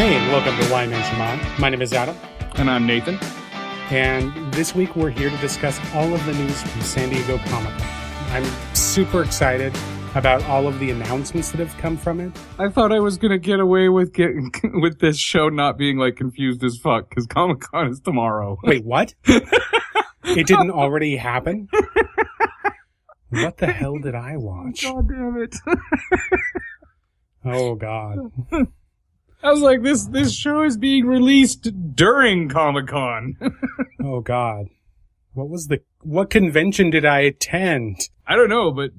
Hey, and welcome to YMHMI. My name is Adam. And I'm Nathan. And this week we're here to discuss all of the news from San Diego Comic-Con. I'm super excited about all of the announcements that have come from it. I thought I was going to get away with with this show not being like confused as fuck because Comic-Con is tomorrow. Wait, what? It didn't already happen? What the hell did I watch? God damn it. Oh, God. I was like, this show is being released during Comic-Con. Oh, God. What convention did I attend? I don't know, but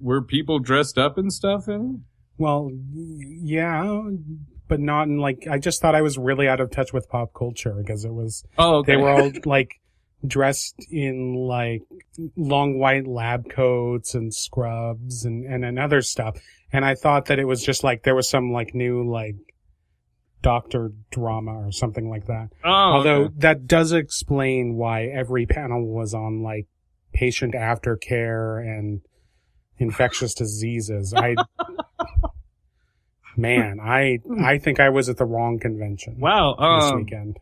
were people dressed up and stuff in it? Well, yeah, but not in I just thought I was really out of touch with pop culture because it was, they were all dressed in long white lab coats and scrubs and other stuff. And I thought that it was just there was some new doctor drama or something like that. Although that does explain why every panel was on patient aftercare and infectious diseases. I think I was at the wrong convention. Wow. This weekend.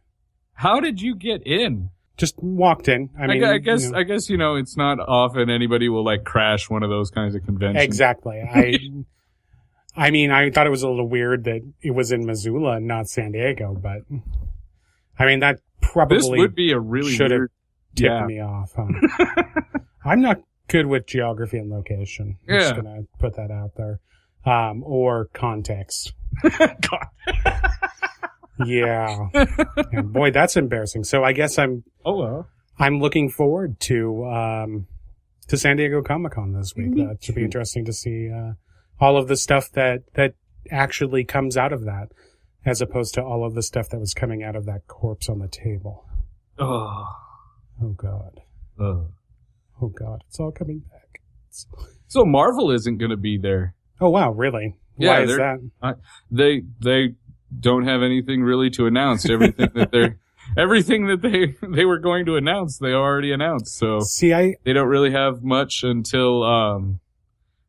How did you get in? Just walked in. I guess it's not often anybody will crash one of those kinds of conventions. Exactly. I thought it was a little weird that it was in Missoula and not San Diego, but that probably this would be a really should have weird, tipped me off. Huh? I'm not good with geography and location. I'm just gonna put that out there. Or context. God. Yeah. And boy, that's embarrassing. So I guess I'm looking forward to San Diego Comic-Con this week. That should be interesting to see all of the stuff that actually comes out of that, as opposed to all of the stuff that was coming out of that corpse on the table. Oh God. Oh God, it's all coming back. So Marvel isn't going to be there. Oh wow, really? Yeah, why is that? They don't have anything really to announce. Everything that they were going to announce, they already announced. So they don't really have much until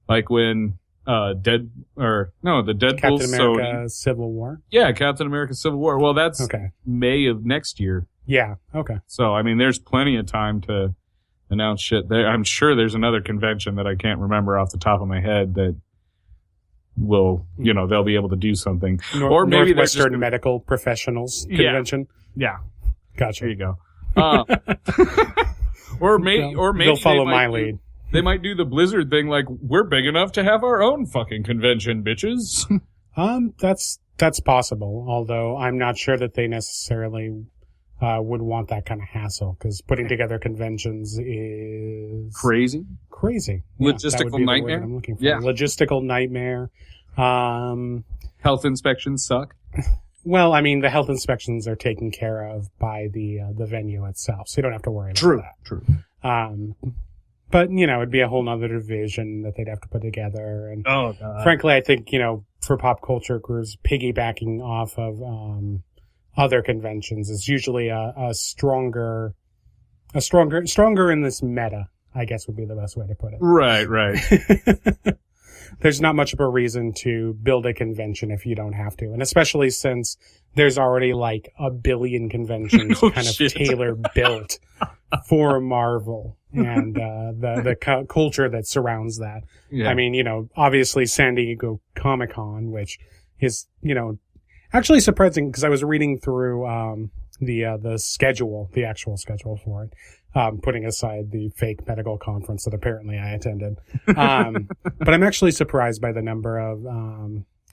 when the Deadpool Captain America Civil War. Yeah, Captain America Civil War. Well, that's May of next year. Yeah. Okay. So there's plenty of time to announce shit there. I'm sure there's another convention that I can't remember off the top of my head that will, they'll be able to do something. Or maybe Northwestern Medical Professionals Convention. Yeah. Gotcha. There you go. Or maybe they'll follow my lead. They might do the Blizzard thing, we're big enough to have our own fucking convention, bitches. That's possible. Although I'm not sure that they necessarily would want that kind of hassle, because putting together conventions is crazy. Logistical nightmare. I'm looking for. Logistical nightmare. Health inspections suck. Well, the health inspections are taken care of by the venue itself, so you don't have to worry about that. True. But it'd be a whole nother division that they'd have to put together. And God. Frankly, I think for pop culture groups, piggybacking off of other conventions is usually a stronger in this meta, I guess would be the best way to put it. Right. There's not much of a reason to build a convention if you don't have to. And especially since there's already a billion conventions tailor built for Marvel and the culture that surrounds that. Yeah. Obviously San Diego Comic-Con, which is, actually surprising, because I was reading through the schedule, the actual schedule for it, putting aside the fake medical conference that apparently I attended. But I'm actually surprised by the number of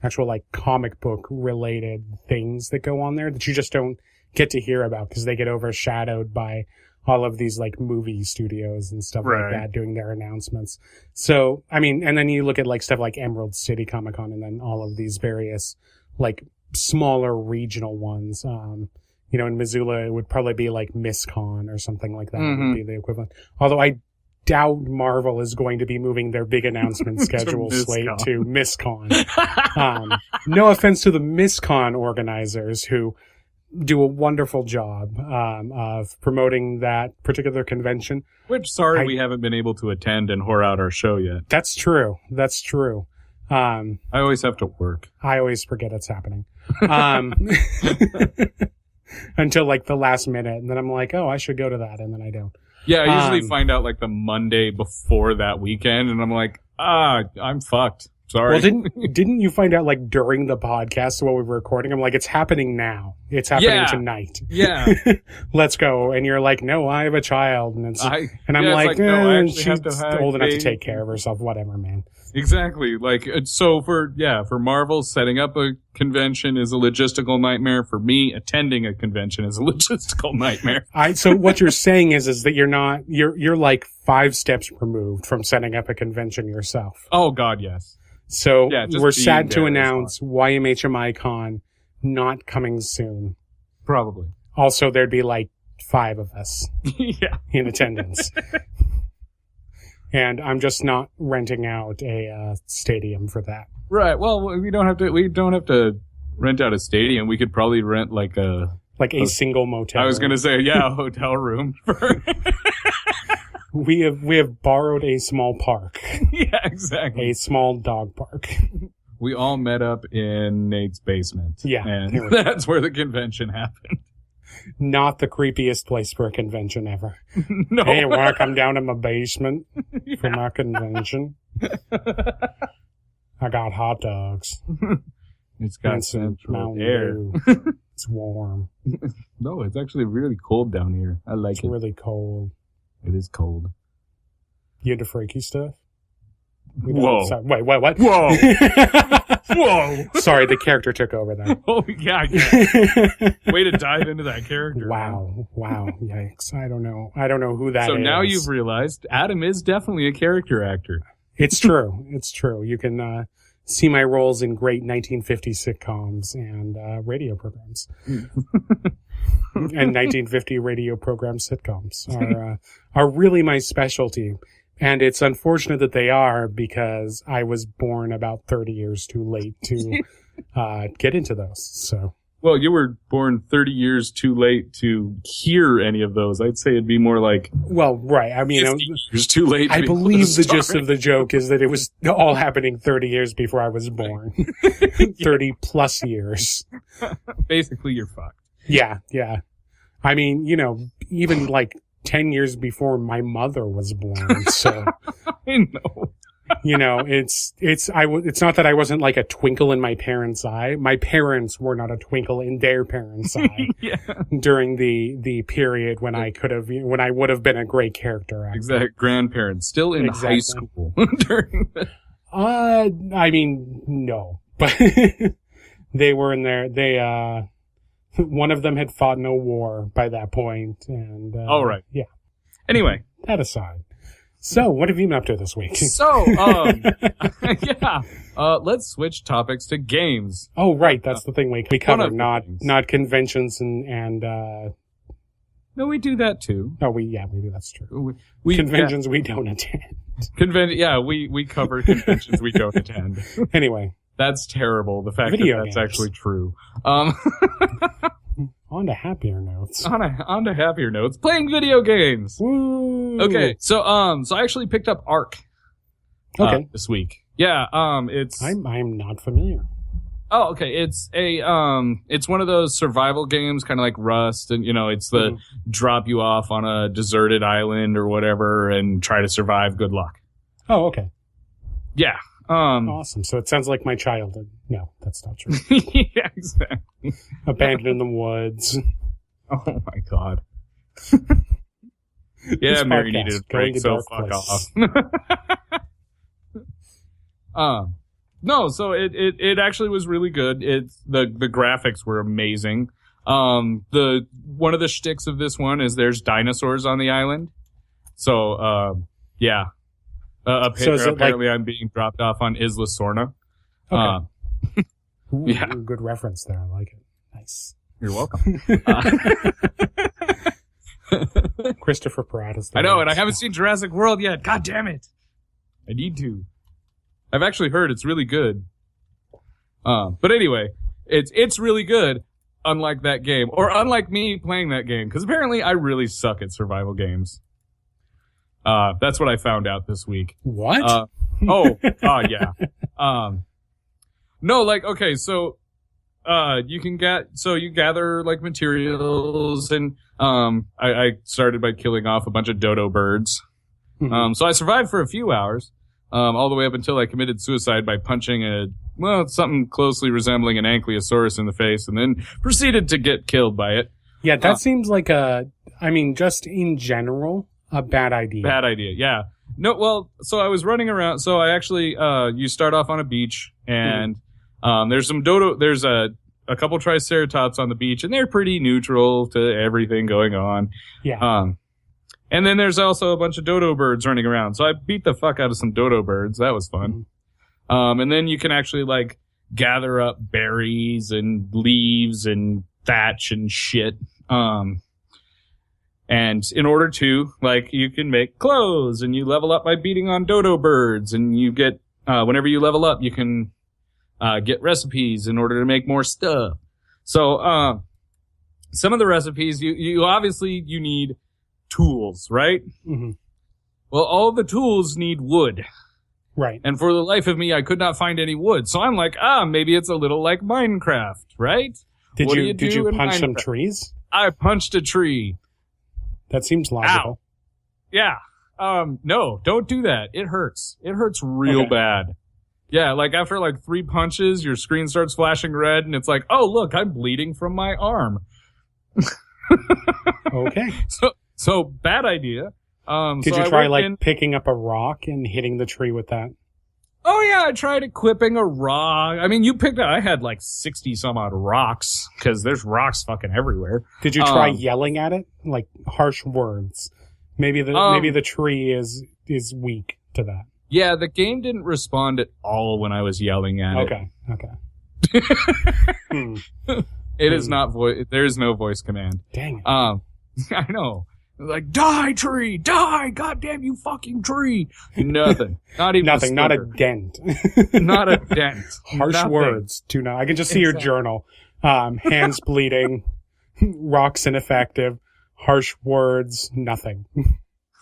actual comic book related things that go on there that you just don't get to hear about, because they get overshadowed by all of these movie studios and stuff like that doing their announcements. So, and then you look at stuff like Emerald City Comic Con, and then all of these various smaller regional ones. In Missoula, it would probably be MissCon or something like that would be the equivalent. Although I doubt Marvel is going to be moving their big announcement schedule slate to MissCon. No offense to the MissCon organizers, who do a wonderful job of promoting that particular convention. Which, we haven't been able to attend and whore out our show yet. That's true. I always have to work. I always forget it's happening. Until like the last minute, and then I'm like, oh, I should go to that, and then I don't. Yeah, I usually find out like the Monday before that weekend, and I'm like, I'm fucked. Sorry. Well, didn't you find out like during the podcast while we were recording? I'm like, it's happening now. It's happening tonight. Yeah. Let's go. And you're like, no, I have a child, and I'm like, no, she's old enough to take care of herself. Whatever, man. Exactly. Like, so for Marvel, setting up a convention is a logistical nightmare. For me, attending a convention is a logistical nightmare. So what you're saying is that you're like 5 steps removed from setting up a convention yourself. Oh God, yes. So we're sad to announce YMHMI Con not coming soon. Probably. Also, there'd be like 5 of us in attendance. And I'm just not renting out a stadium for that. Right. Well, we don't have to rent out a stadium. We could probably rent like a single motel. I was going to say, a hotel room for We have borrowed a small park. Yeah, exactly. A small dog park. We all met up in Nate's basement. Yeah. And that's where the convention happened. Not the creepiest place for a convention ever. No. Hey, wanna come down to my basement for my convention? I got hot dogs. It's got central air. It's warm. No, it's actually really cold down here. I like it. It's really cold. It is cold. You into freaky stuff? Whoa. Wait, what? Whoa. Whoa. Sorry, the character took over there. Oh, yeah. Way to dive into that character. Wow. Yikes. I don't know who that is. So now you've realized Adam is definitely a character actor. It's true. You can see my roles in great 1950 sitcoms and radio programs. And 1950 radio program sitcoms are really my specialty. And it's unfortunate that they are, because I was born about 30 years too late to get into those. So, well, you were born 30 years too late to hear any of those. I'd say it'd be more like, well, right. I mean, 50 years too late. I believe the gist of the joke is that it was all happening 30 years before I was born. 30 plus years. Basically, you're fucked. Yeah. I mean, even like 10 years before my mother was born. So, I know. It's not that I wasn't like a twinkle in my parents' eye. My parents were not a twinkle in their parents' eye during the period when when I would have been a great character actor. Exact. Grandparents still in high school during the... I mean, no, but they were in there. One of them had fought in a war by that point, and all right. Yeah. Anyway, that aside. So, what have you been up to this week? So, let's switch topics to games. Oh, right. That's the thing we cover, not conventions and No, we do that too. Oh, we do. That's true. Conventions we don't attend. We cover conventions we don't attend. Anyway. That's terrible. The fact that that's actually true. On to happier notes. On to happier notes. Playing video games. Woo. Okay, so I actually picked up Ark. This week. Yeah. It's. I'm not familiar. Oh, okay. It's it's one of those survival games, kind of like Rust, and it's the drop you off on a deserted island or whatever and try to survive. Good luck. Oh, okay. Yeah. Awesome. So it sounds like my childhood. No, that's not true. Yeah, exactly. Abandoned in the woods. Oh my God. Yeah, Mary needed a break, so fuck off. No, so it actually was really good. The graphics were amazing. One of the shticks of this one is there's dinosaurs on the island. So, yeah. Apparently I'm being dropped off on Isla Sorna. Okay. Yeah. Good reference there. I like it. Nice. You're welcome. Christopher Pratt is I know, and I haven't seen Jurassic World yet. God damn it. I need to. I've actually heard it's really good. But anyway, it's really good, unlike that game. Or unlike me playing that game. Because apparently I really suck at survival games. That's what I found out this week. What? Yeah. No, like, okay, so, you gather, like, materials, and, I started by killing off a bunch of dodo birds. Mm-hmm. So I survived for a few hours, all the way up until I committed suicide by punching something closely resembling an ankylosaurus in the face, and then proceeded to get killed by it. Yeah, that seems like just in general, a bad idea. Bad idea, yeah. No, well, so I was running around, so I actually, you start off on a beach, and, there's a couple triceratops on the beach, and they're pretty neutral to everything going on. Yeah. And then there's also a bunch of dodo birds running around. So I beat the fuck out of some dodo birds. That was fun. And then you can actually, like, gather up berries and leaves and thatch and shit. And in order to, like, you can make clothes, and you level up by beating on dodo birds, and you get, whenever you level up, you can, get recipes in order to make more stuff. So, some of the recipes, you obviously, you need tools, right? Mm-hmm. Well, all the tools need wood. Right. And for the life of me, I could not find any wood. So I'm like, maybe it's a little like Minecraft, right? Did you punch some trees? I punched a tree. That seems logical. Ow. Yeah. No, don't do that. It hurts. It hurts real bad. Yeah, like after like 3 punches, your screen starts flashing red, and it's like, oh, look, I'm bleeding from my arm. Okay. So bad idea. Did you try picking up a rock and hitting the tree with that? Oh yeah, I tried equipping a rock. I mean, I had like 60 some odd rocks, because there's rocks fucking everywhere. Did you try yelling at it? Like harsh words? Maybe the tree is weak to that. Yeah, the game didn't respond at all when I was yelling at it. Okay. It is not there is no voice command. Dang it. I know. Like, die, tree! Die! Goddamn you fucking tree! Nothing. Not even nothing. Not a dent. Not a dent. Harsh Nothing. words. Do not. I can just see your journal. Hands bleeding. Rocks ineffective. Harsh words. Nothing.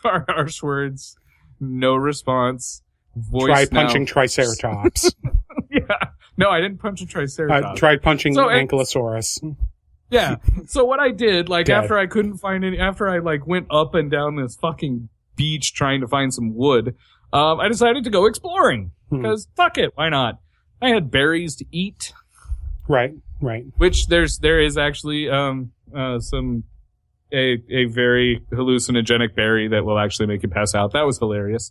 Harsh words. No response. Voice Try punching Triceratops. Yeah. No, I didn't punch a Triceratops. Tried punching Ankylosaurus. Yeah. So what I did, like, after I couldn't find any, after I, like, went up and down this fucking beach trying to find some wood, I decided to go exploring. Because, fuck it, why not? I had berries to eat. Right. Which there is actually, a very hallucinogenic berry that will actually make you pass out. That was hilarious.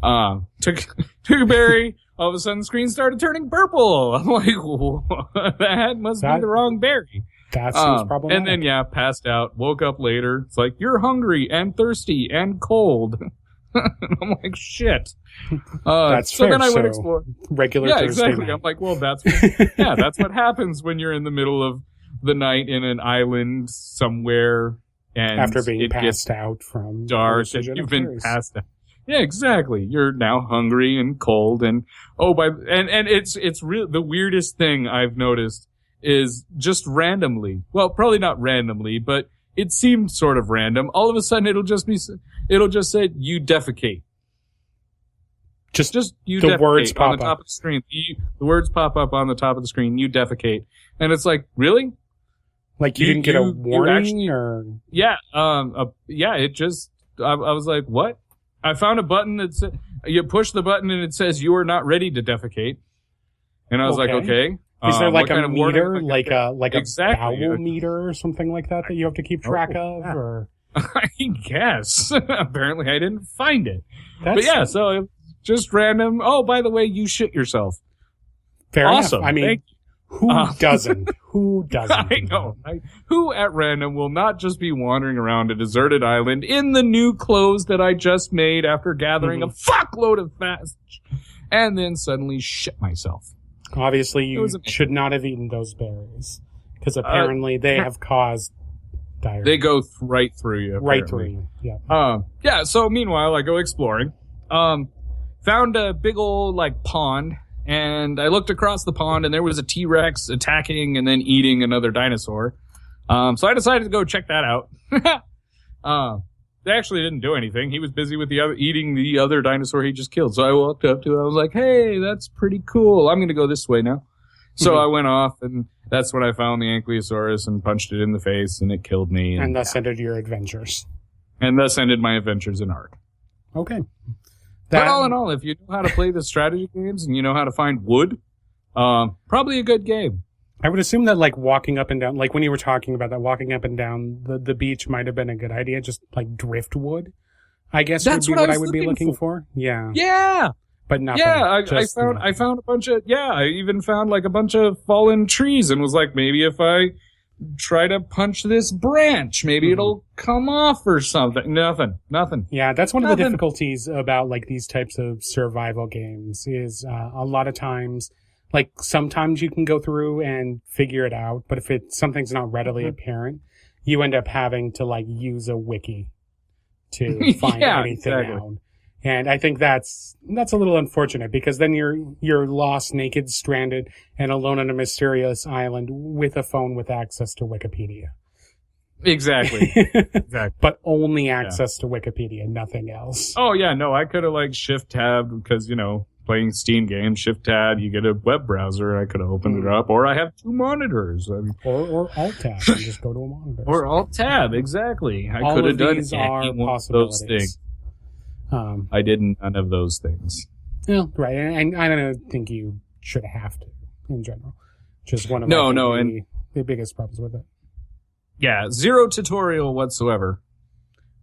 Took a berry, all of a sudden the screen started turning purple. I'm like, that must be the wrong berry. That seems problematic. And then, passed out, woke up later. It's like, you're hungry and thirsty and cold. And I'm like, shit. That's so fair. Then I went explore. Regular Yeah, Thursday exactly. night. I'm like, well, that's what happens when you're in the middle of the night in an island somewhere, and after being passed out from dark, and you've been passed out. Yeah, exactly. You're now hungry and cold, and it's real. The weirdest thing I've noticed is just randomly. Well, probably not randomly, but it seemed sort of random. All of a sudden, it'll just say you defecate. Just you the defecate words pop on the top of the screen. The words pop up on the top of the screen. You defecate, and it's like, really? Like you didn't get a warning, or yeah, It just I was like, what? I found a button that said, you push the button and it says you are not ready to defecate, and I was like, okay. Is there like a meter, like a exactly. bowel meter or something like that you have to keep track of? Yeah. Or I guess. Apparently, I didn't find it. But yeah, so just random. Oh, by the way, you shit yourself. Fair awesome. enough. I mean, who doesn't? Who doesn't? I know. Who at random will not just be wandering around a deserted island in the new clothes that I just made after gathering a fuckload of fat, and then suddenly shit myself? Obviously, you should not have eaten those berries, because apparently they have caused diarrhea. They go right through you. Apparently. Right through you, yeah. So meanwhile, I go exploring. Found a big old, pond, and I looked across the pond, and there was a T-Rex attacking and then eating another dinosaur. So I decided to go check that out. they actually didn't do anything. He was busy with eating the other dinosaur he just killed. So I walked up to it. I was like, hey, that's pretty cool. I'm going to go this way now. So I went off, and that's when I found the Ankylosaurus and punched it in the face, and it killed me. And thus ended your adventures. And thus ended my adventures in Ark. Okay. But all in all, if you know how to play the strategy games and you know how to find wood, probably a good game. I would assume that, like, walking up and down, like, when you were talking about that, walking up and down the beach might have been a good idea. Just, like, driftwood, I guess, that's would be what I would be looking for. Yeah. Yeah. But nothing. Yeah, I found a bunch of, I even found, like, a bunch of fallen trees and was like, maybe if I try to punch this branch, maybe it'll come off or something. Nothing. Yeah, that's one of the difficulties about, like, these types of survival games is a lot of times, like, sometimes you can go through and figure it out, but if something's not readily apparent, you end up having to, like, use a wiki to find anything out. And I think that's a little unfortunate, because then you're lost, naked, stranded, and alone on a mysterious island with a phone with access to Wikipedia. Exactly. But only access to Wikipedia, nothing else. Oh yeah, no, I could have, like, shift tabbed, because, you know, playing Steam games, shift tab, you get a web browser. I could have opened it up, or I have two monitors. I mean, or alt tab and just go to a monitor. Or alt tab, exactly. I could have done any one of those things. I didn't none of those things. Yeah, right. And I don't think you should have to in general. Just one of the biggest problems with it. Yeah, zero tutorial whatsoever.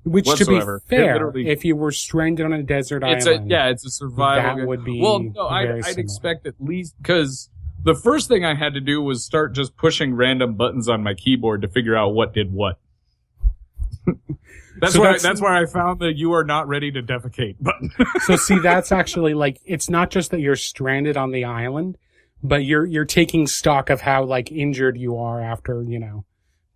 Which, to be fair, if you were stranded on a desert island, it's a survival. That would be I'd expect at least, because the first thing I had to do was start just pushing random buttons on my keyboard to figure out what did what. That's where I found the "you are not ready to defecate" button. So see, that's actually, like, it's not just that you're stranded on the island, but you're taking stock of how, like, injured you are after, you know,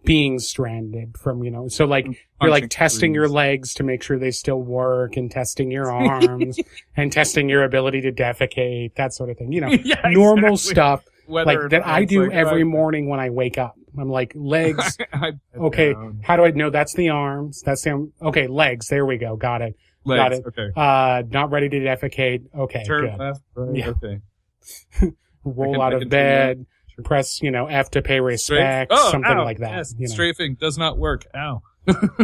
being stranded from, you know, so, like, you're, like, testing your legs to make sure they still work, and testing your arms and testing your ability to defecate, that sort of thing, you know, normal stuff. Like, that I do every morning when I wake up. I'm like, legs. Okay. How do I know that's the arms? That's the arm. Okay. Legs. There we go. Got it. Legs, got it. Not ready to defecate. Okay. Turn good. left, right. Yeah. Okay. Roll out of bed. Sure. Press, you know, F to pay respect. Something like that. Yes. You know. Strafing does not work. Ow.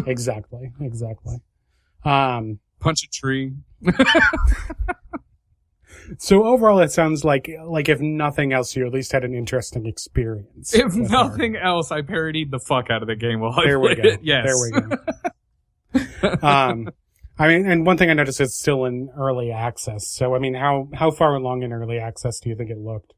Exactly. Punch a tree. So overall, it sounds like if nothing else, you at least had an interesting experience. If nothing else, I parodied the fuck out of the game while I played it. Yes. There we go. I mean, and one thing I noticed, it's still in early access. So, I mean, how far along in early access do you think it looked?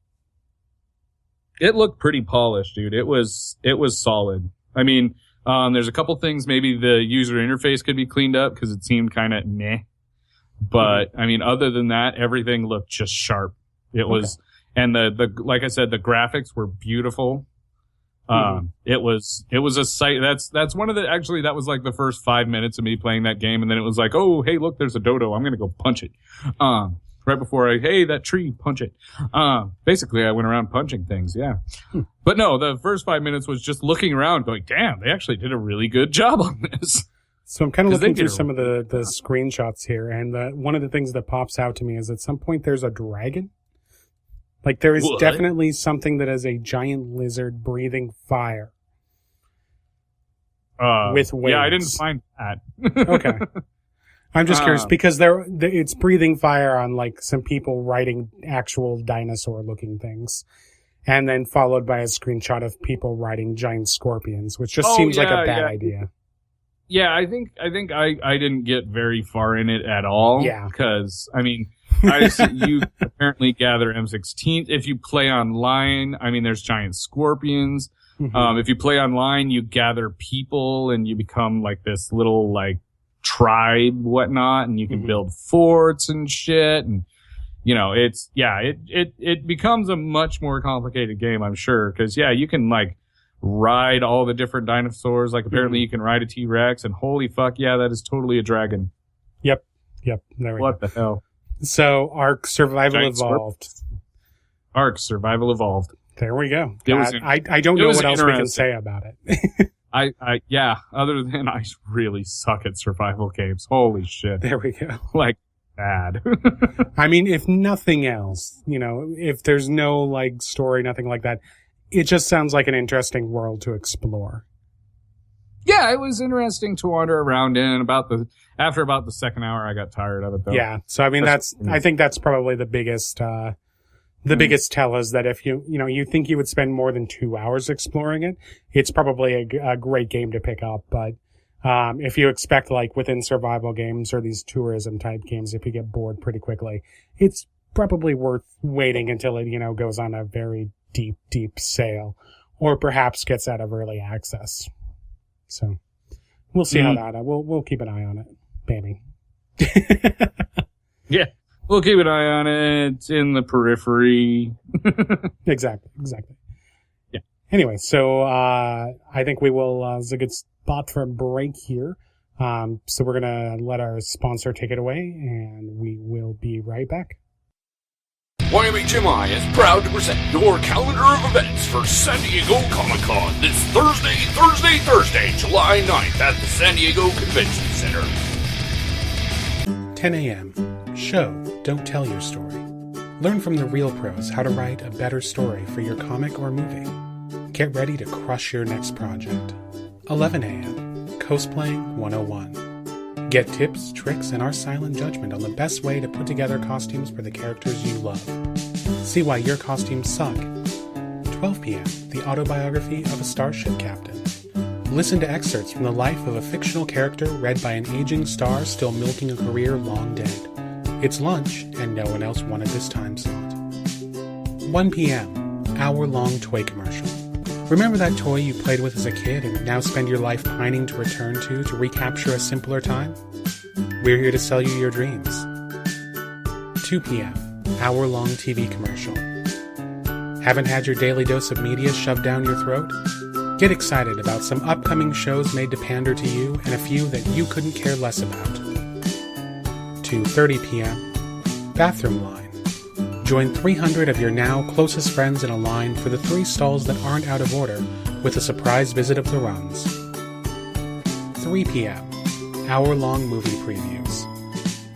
It looked pretty polished, dude. It was solid. I mean, there's a couple things, maybe the user interface could be cleaned up because it seemed kind of meh. But I mean, other than that, everything looked just sharp. It was, and the like I said, the graphics were beautiful. It was a sight. That's one of the, actually, that was like the first 5 minutes of me playing that game. And then it was like, oh, hey, look, there's a dodo. I'm going to go punch it. Right before hey, that tree, punch it. Basically I went around punching things. Yeah. But no, the first 5 minutes was just looking around going, damn, they actually did a really good job on this. So I'm kind of looking through some of the screenshots here, and one of the things that pops out to me is at some point there's a dragon. Like, there is definitely something that is a giant lizard breathing fire. With wings. Yeah, I didn't find that. Okay. I'm just curious, because it's breathing fire on, like, some people riding actual dinosaur-looking things. And then followed by a screenshot of people riding giant scorpions, which just seems like a bad idea. Yeah, I think I didn't get very far in it at all. Yeah. Because, I mean, you apparently gather M16. If you play online, I mean, there's giant scorpions. Mm-hmm. If you play online, you gather people and you become like this little, like, tribe, whatnot, and you can build forts and shit. And, you know, it becomes a much more complicated game, I'm sure. Because, yeah, you can, like, ride all the different dinosaurs. Like, apparently you can ride a T-Rex, and holy fuck, yeah, that is totally a dragon. Yep. There we go. What the hell? So, Ark Survival Evolved. Ark Survival Evolved. There we go. I don't know what else we can say about it. Yeah, other than I really suck at survival games. Holy shit. There we go. Like, bad. I mean, if nothing else, if there's no, like, story, nothing like that, it just sounds like an interesting world to explore. Yeah, it was interesting to wander around in. After about the second hour, I got tired of it, though. Yeah, so I mean, I think that's probably the biggest tell is that if you think you would spend more than 2 hours exploring it, it's probably a great game to pick up. But if you expect, like, within survival games or these tourism type games, if you get bored pretty quickly, it's probably worth waiting until it, goes on a very deep, deep sale, or perhaps gets out of early access. So we'll see how that, we'll keep an eye on it, baby. Yeah. We'll keep an eye on it in the periphery. Exactly. Yeah. Anyway, so I think we will, it's a good spot for a break here. So we're going to let our sponsor take it away, and we will be right back. YMHMI is proud to present your calendar of events for San Diego Comic-Con this Thursday, July 9th at the San Diego Convention Center. 10 a.m. Show, don't tell your story. Learn from the real pros how to write a better story for your comic or movie. Get ready to crush your next project. 11 a.m. Cosplaying 101. Get tips, tricks, and our silent judgment on the best way to put together costumes for the characters you love. See why your costumes suck. 12 p.m. The autobiography of a starship captain. Listen to excerpts from the life of a fictional character read by an aging star still milking a career long dead. It's lunch, and no one else wanted this time slot. 1 p.m. Hour-long toy commercial. Remember that toy you played with as a kid and now spend your life pining to return to recapture a simpler time? We're here to sell you your dreams. 2 p.m. Hour-long TV commercial. Haven't had your daily dose of media shoved down your throat? Get excited about some upcoming shows made to pander to you and a few that you couldn't care less about. 2:30 p.m. Bathroom line. Join 300 of your now closest friends in a line for the 3 stalls that aren't out of order with a surprise visit of the runs. 3 p.m. Hour-long movie previews.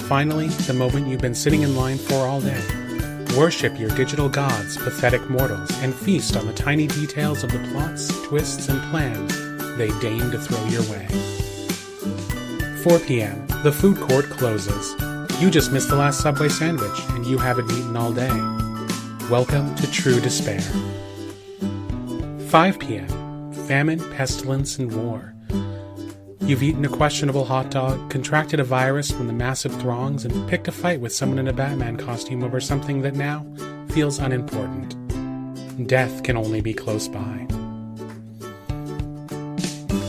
Finally, the moment you've been sitting in line for all day. Worship your digital gods, pathetic mortals, and feast on the tiny details of the plots, twists, and plans they deign to throw your way. 4 p.m. The food court closes. You just missed the last Subway sandwich, and you haven't eaten all day. Welcome to true despair. 5 p.m. Famine, pestilence, and war. You've eaten a questionable hot dog, contracted a virus from the massive throngs, and picked a fight with someone in a Batman costume over something that now feels unimportant. Death can only be close by.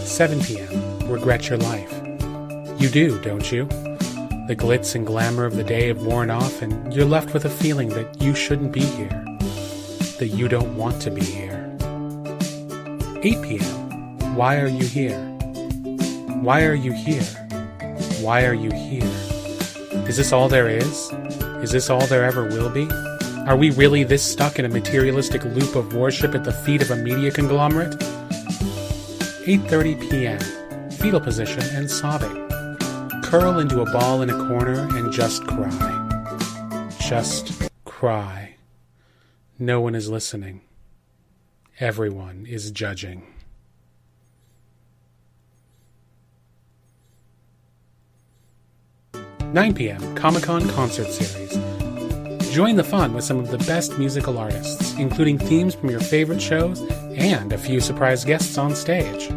7 p.m. Regret your life. You do, don't you? The glitz and glamour of the day have worn off, and you're left with a feeling that you shouldn't be here. That you don't want to be here. 8 p.m. Why are you here? Why are you here? Why are you here? Is this all there is? Is this all there ever will be? Are we really this stuck in a materialistic loop of worship at the feet of a media conglomerate? 8:30 p.m. Fetal position and sobbing. Curl into a ball in a corner and just cry. Just cry. No one is listening. Everyone is judging. (9 p.m. Comic-Con Concert Series. Join the fun with some of the best musical artists, including themes from your favorite shows and a few surprise guests on stage.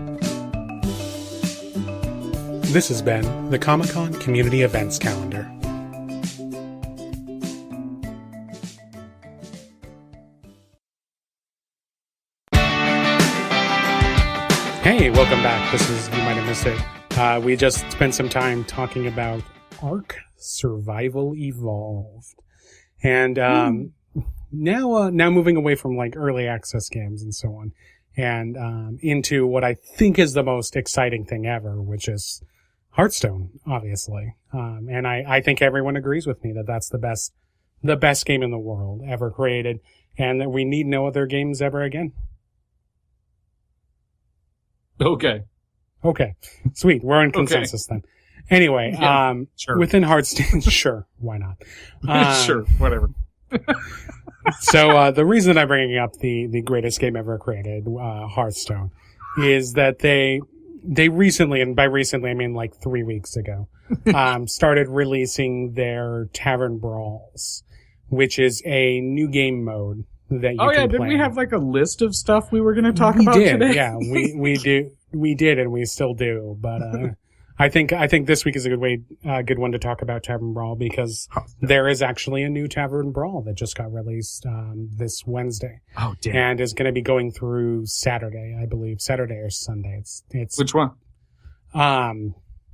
This has been the Comic-Con Community Events Calendar. Hey, welcome back. You might have missed it. We just spent some time talking about Ark Survival Evolved. And now moving away from like early access games and so on, and into what I think is the most exciting thing ever, which is Hearthstone, obviously. And I think everyone agrees with me that that's the best game in the world ever created, and that we need no other games ever again. Okay. Sweet. We're on consensus then. Anyway, sure. Within Hearthstone, sure, why not? Sure, whatever. So the reason I'm bringing up the greatest game ever created, Hearthstone, is that they recently, and by recently I mean like 3 weeks ago, started releasing their Tavern Brawls, which is a new game mode that you can play. Didn't we have like a list of stuff we were going to talk about today? Yeah, we did, and we still do. But I think this week is a good one to talk about Tavern Brawl, because there is actually a new Tavern Brawl that just got released this Wednesday. Oh, damn! And is going to be going through Saturday, I believe, Saturday or Sunday. It's which one?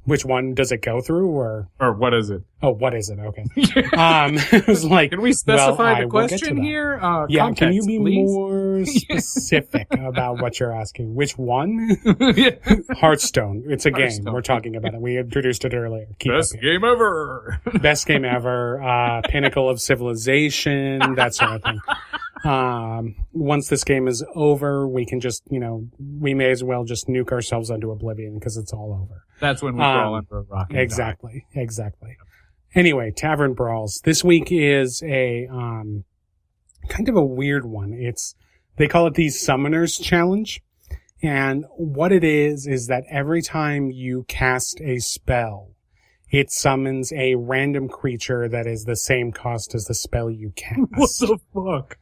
Which one does it go through, or what is it? Oh, what is it? Okay. It was like, can we specify the question here? Yeah, context, can you be please? more specific about what you're asking? Which one? Hearthstone. It's a game. We're talking about it. We introduced it earlier. Best game ever. Best game ever. Pinnacle of civilization. That sort of thing. Once this game is over, we can just, we may as well just nuke ourselves into oblivion because it's all over. That's when we crawl under a rock. Exactly. Anyway, Tavern Brawls. This week is a kind of a weird one. They call it the Summoners Challenge. And what it is that every time you cast a spell, it summons a random creature that is the same cost as the spell you cast. What the fuck?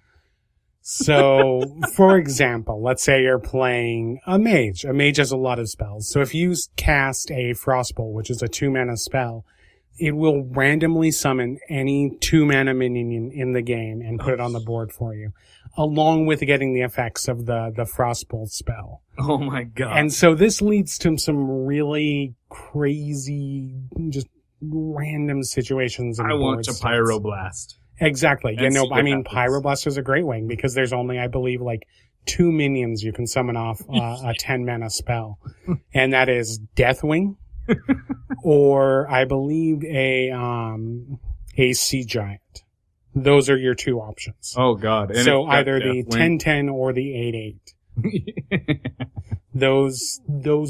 So, for example, let's say you're playing a mage. A mage has a lot of spells. So if you cast a Frostbolt, which is a 2-mana spell, it will randomly summon any 2-mana minion in the game and put it on the board for you, along with getting the effects of the Frostbolt spell. Oh my god. And so this leads to some really crazy, just random situations. I want to Pyroblast. Exactly. Pyroblast is a great wing because there's only, I believe, like 2 minions you can summon off a 10-mana spell. And that is Deathwing or I believe a Sea Giant. Those are your 2 options. Oh god. And so either the 10-10 or the 8-8. Those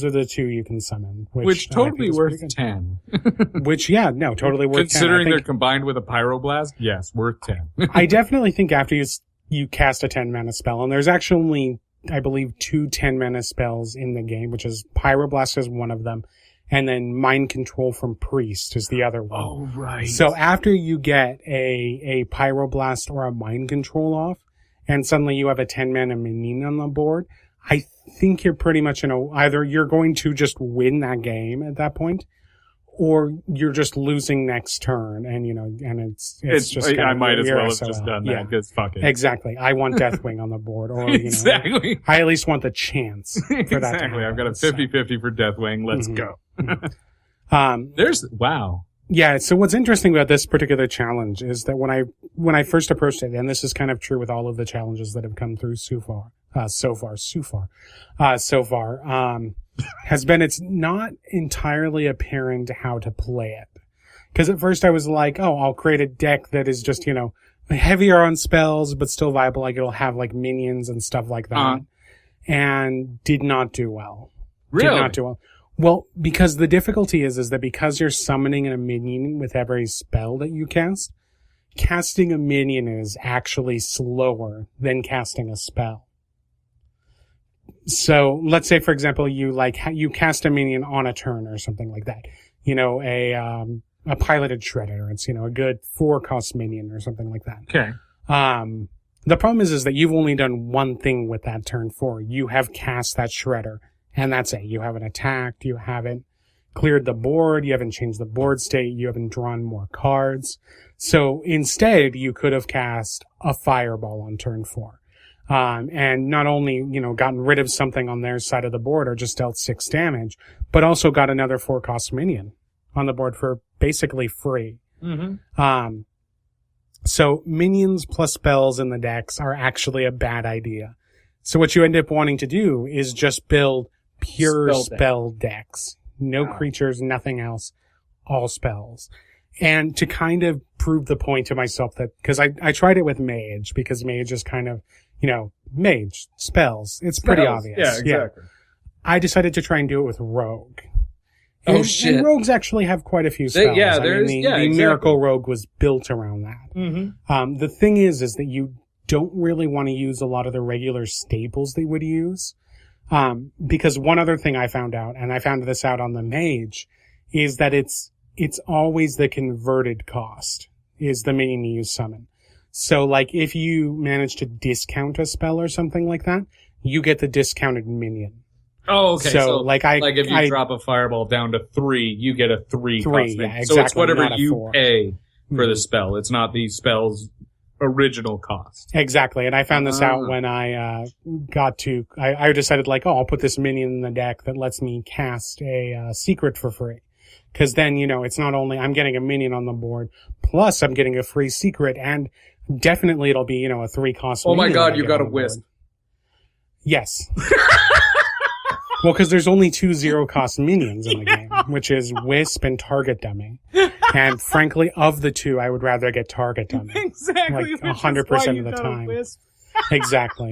are the 2 you can summon. Which totally worth 10. Totally worth 10. Considering they're combined with a Pyroblast, yes, worth 10. I definitely think after you cast a 10-mana spell, and there's actually, I believe, 2 10-mana spells in the game, which is Pyroblast is one of them, and then Mind Control from Priest is the other one. Oh, right. So after you get a Pyroblast or a Mind Control off, and suddenly you have a 10-mana minion on the board, I think you're pretty much either you're going to just win that game at that point, or you're just losing next turn, and it's just I might as well have just done that because fuck it. Exactly. I want Deathwing on the board, or exactly. I at least want the chance for that. Exactly. I've got a 50-50 for Deathwing. Let's go. Wow. Yeah. So what's interesting about this particular challenge is that when I first approached it, and this is kind of true with all of the challenges that have come through so far, has been it's not entirely apparent how to play it. Because at first I was like, I'll create a deck that is just, heavier on spells, but still viable. Like it'll have like minions and stuff like that. And did not do well. Really? Did not do well. Well, because the difficulty is that because you're summoning a minion with every spell that you cast, casting a minion is actually slower than casting a spell. So let's say, for example, you cast a minion on a turn or something like that. A piloted shredder. It's, a good 4-cost minion or something like that. Okay. The problem is that you've only done one thing with that turn 4. You have cast that shredder, and that's it. You haven't attacked. You haven't cleared the board. You haven't changed the board state. You haven't drawn more cards. So instead, you could have cast a fireball on turn 4. And not only, gotten rid of something on their side of the board or just dealt 6 damage, but also got another 4-cost minion on the board for basically free. Mm-hmm. So minions plus spells in the decks are actually a bad idea. So what you end up wanting to do is just build pure spell decks. No creatures, nothing else, all spells. And to kind of prove the point to myself that, because I tried it with Mage, because Mage is kind of, mage, spells. It's pretty obvious. Yeah, exactly. I decided to try and do it with Rogue. Oh, shit. And rogues actually have quite a few spells. The Miracle Rogue was built around that. Mm-hmm. The thing is that you don't really want to use a lot of the regular staples they would use. Because one other thing I found out, and I found this out on the mage, is that it's always the converted cost is the minion you summon. So, like, if you manage to discount a spell or something like that, you get the discounted minion. Oh, okay. So if you drop a fireball down to 3, you get a 3 cost. Yeah, exactly. So it's whatever you 4. pay for the spell. It's not the spell's original cost. Exactly. And I found this out when I I decided, like, I'll put this minion in the deck that lets me cast a secret for free. Because then, it's not only I'm getting a minion on the board, plus I'm getting a free secret, and definitely it'll be, a 3 cost minion. Oh my god, you got a wisp. Yes. Well, because there's only 2 0-cost minions in the game, which is Wisp and Target Dummy. And frankly, of the 2, I would rather get Target Dummy. Exactly. Like 100% of the time. Exactly.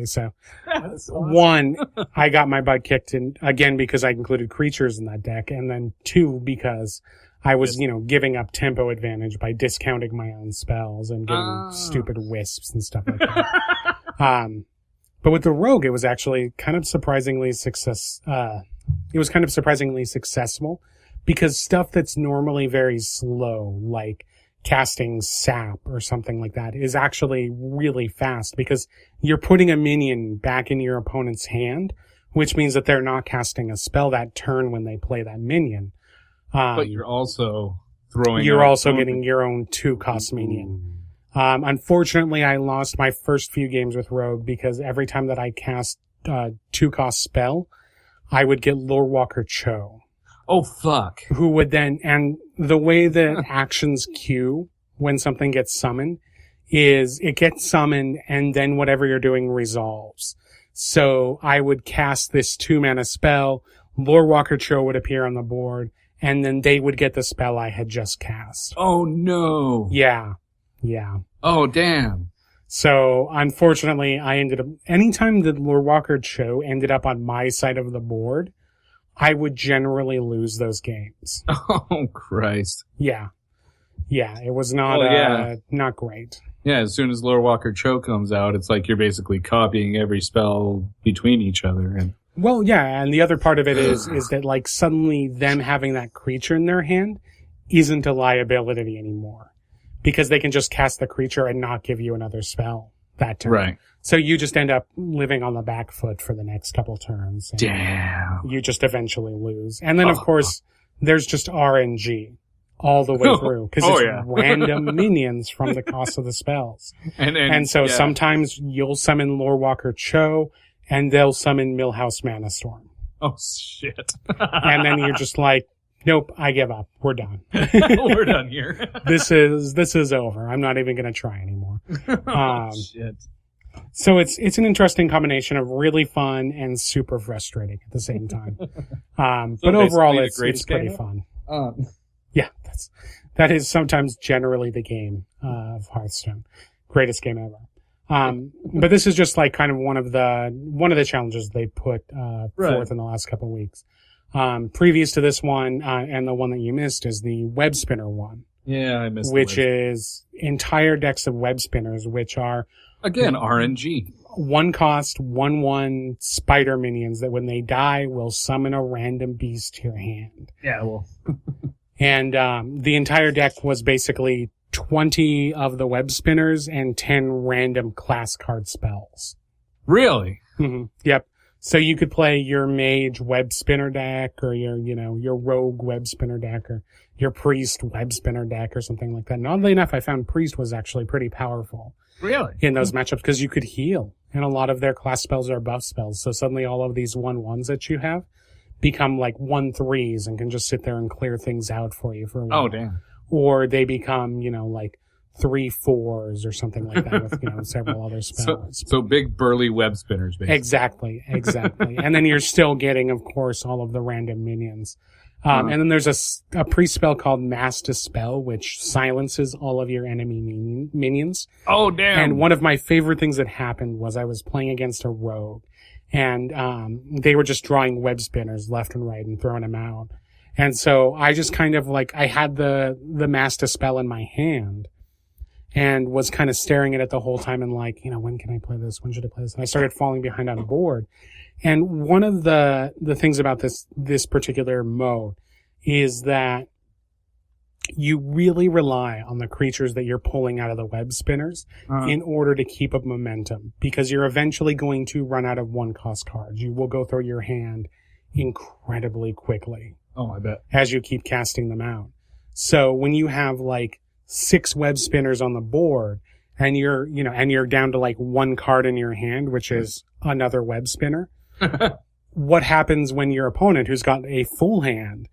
So, awesome. 1, I got my butt kicked in, again, because I included creatures in that deck. And then 2, because I was, giving up tempo advantage by discounting my own spells and getting stupid wisps and stuff like that. But with the Rogue, it was actually kind of surprisingly successful because stuff that's normally very slow, like casting sap or something like that, is actually really fast because you're putting a minion back in your opponent's hand, which means that they're not casting a spell that turn when they play that minion. But you're also getting your own 2-cost minion. Unfortunately, I lost my first few games with Rogue because every time that I cast 2-cost spell, I would get Lorewalker Cho. Oh, fuck. Who would then, and the way the actions queue when something gets summoned is it gets summoned and then whatever you're doing resolves. So I would cast this 2-mana spell, Lorewalker Cho would appear on the board, and then they would get the spell I had just cast. Oh, no. Yeah. Oh, damn. So, unfortunately, anytime the Lorewalker Cho ended up on my side of the board, I would generally lose those games. Oh, Christ. Yeah, it was not great. Yeah, as soon as Lorewalker Cho comes out, it's like you're basically copying every spell between each other. Well, yeah, and the other part of it is that, like, suddenly them having that creature in their hand isn't a liability anymore. Because they can just cast the creature and not give you another spell that turn. Right. So you just end up living on the back foot for the next couple turns. Damn. You just eventually lose. And then, of course, there's just RNG all the way through. Because it's random minions from the cost of the spells. And so sometimes you'll summon Lorewalker Cho, and they'll summon Millhouse Mana Storm. Oh, shit. And then you're just like, nope, I give up. We're done. We're done here. This is over. I'm not even going to try anymore. Shit. So it's an interesting combination of really fun and super frustrating at the same time. But overall, it's pretty fun. Yeah, that is sometimes generally the game of Hearthstone. Greatest game ever. But this is just like kind of one of the challenges they put forth in the last couple of weeks. Previous to this one, and the one that you missed is the web spinner one. Yeah, I missed which is entire decks of web spinners, which are again RNG. 1-cost, 1/1 spider minions that when they die will summon a random beast to your hand. Yeah, well. And the entire deck was basically 20 of the web spinners and 10 random class card spells. Really? Mm-hmm. Yep. So you could play your mage web spinner deck or your rogue web spinner deck or your priest web spinner deck or something like that. And oddly enough, I found priest was actually pretty powerful. Really? In those matchups because you could heal. And a lot of their class spells are buff spells. So suddenly all of these 1/1s that you have become like 1/3s and can just sit there and clear things out for you for a while. Oh, damn. Or they become, like 3/4s or something like that with, several other spells. So big burly web spinners, basically. Exactly. And then you're still getting, of course, all of the random minions. And then there's a pre-spell called Mass Dispel, which silences all of your enemy minions. Oh, damn. And one of my favorite things that happened was I was playing against a rogue, And they were just drawing web spinners left and right and throwing them out. And so I just kind of like, I had the Master Spell in my hand and was kind of staring at it the whole time and like, when can I play this? When should I play this? And I started falling behind on board. And one of the things about this particular mode is that you really rely on the creatures that you're pulling out of the web spinners in order to keep up momentum, because you're eventually going to run out of 1-cost cards. You will go through your hand incredibly quickly. Oh, I bet. As you keep casting them out. So when you have like 6 web spinners on the board and you're down to like 1 card in your hand, which is another web spinner, what happens when your opponent, who's got a full hand,